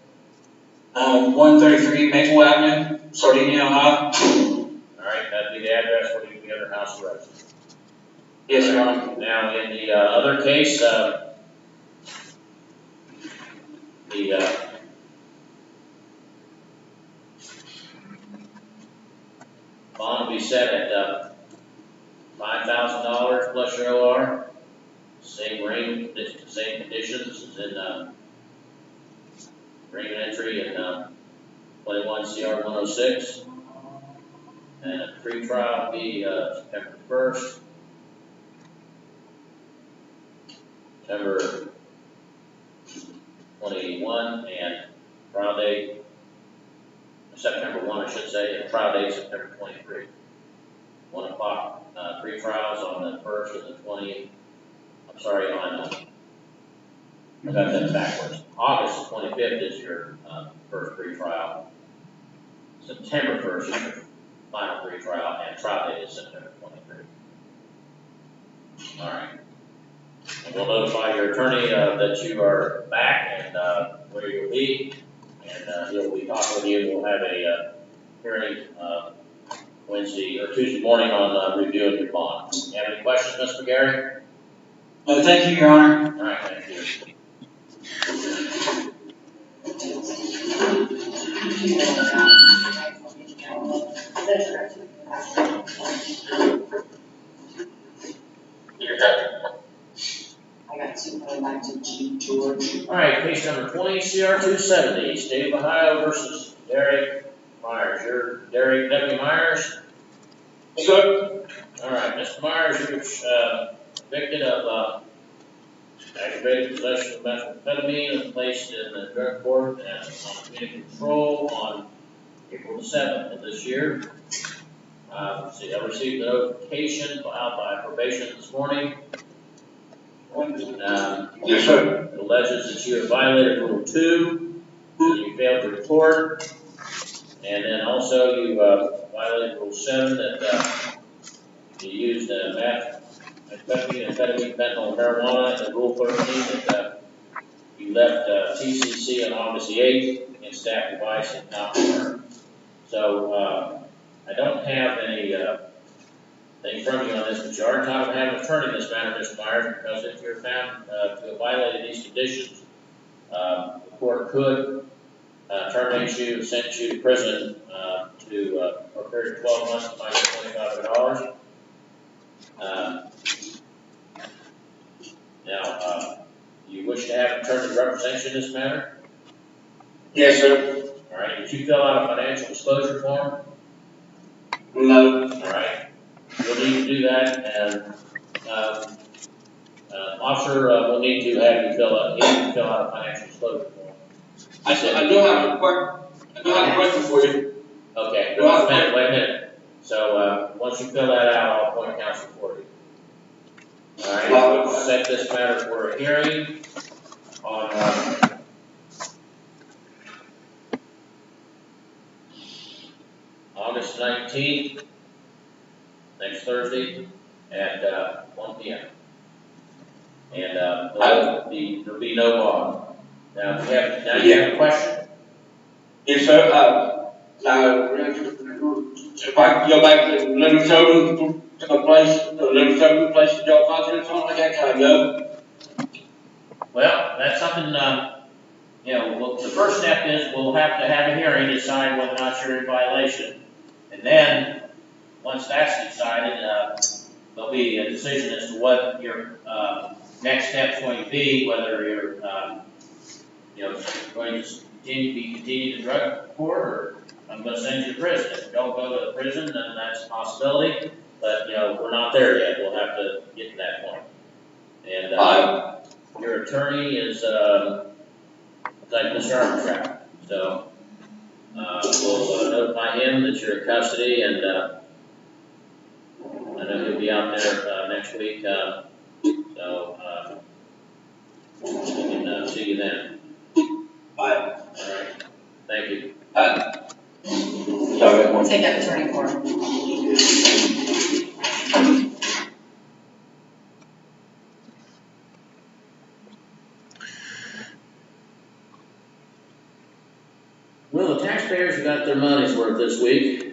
133 Maple Avenue, Sardinia, Ohio. All right, that'd be the address where you'd be under house arrest. Yes, Your Honor. Now, in the other case, the bond will be set at $5,000 plus your OR. Same range, same conditions as in agreement entry in 21 CR 106. And a pre-trial will be September 1st. September 21 and trial date, September 1 I should say, and trial date September 23. 1 o'clock. Pre-trials on the 1st and the 20th. I'm sorry, on, I got that backwards. August 25th is your first pre-trial. September 1st is your final pre-trial, and trial date is September 23. All right. And we'll notify your attorney that you are back and where you'll be, and he'll be talking with you. We'll have a hearing Wednesday or Tuesday morning on reviewing your bond. You have any questions, Mr. Gary? No, thank you, Your Honor. All right, thank you. All right, case number 20 CR 270, State of Ohio versus Derrick Myers. You're Derrick Deputy Myers? Sir? All right, Mr. Myers, you were convicted of aggravated possession of methamphetamine and placed in the drug court and on community control on April the 7th of this year. Let's see, I received a notification filed by probation this morning. Yes, sir. It alleges that you have violated Rule 2, and you failed to report, and then also you violated Rule 7 that you used methamphetamine, fentanyl, and marijuana, and Rule 13 that you left TCC on August the 8th in staff device and not returned. So I don't have any thing from you on this, but you are entitled to have an attorney in this matter, Mr. Myers, because if you're found to have violated these conditions, the court could terminate you, send you to prison for a period of 12 months, fine you $2,500. Now, you wish to have an attorney represent you in this matter? Yes, sir. All right. Did you fill out a financial disclosure form? No. All right. You'll need to do that, and officer will need to have you fill out a financial disclosure form. I do have a question for you. Okay. Wait a minute. So once you fill that out, I'll appoint counsel for you. All right. We'll set this matter for a hearing on August 19th, next Thursday at 1 p.m. And there'll be no bond. Now, you have a question? Yes, sir. Now, if I can go back to Minnesota to the place that y'all consider something like that, can I go? Well, that's something, the first step is we'll have to have a hearing to decide whether or not you're in violation. And then, once that's decided, there'll be a decision as to what your next step's going to be, whether you're, going to continue the drug court, or I'm going to send you to prison. If you don't go to prison, then that's a possibility. But, we're not there yet. We'll have to get to that point. And your attorney is like Mr. Armstrong. So we'll notify him that you're in custody, and I know he'll be out there next week. So we can see you then. Bye. All right. Thank you. We'll take that attorney for him. Well, the taxpayers got their money's worth this week.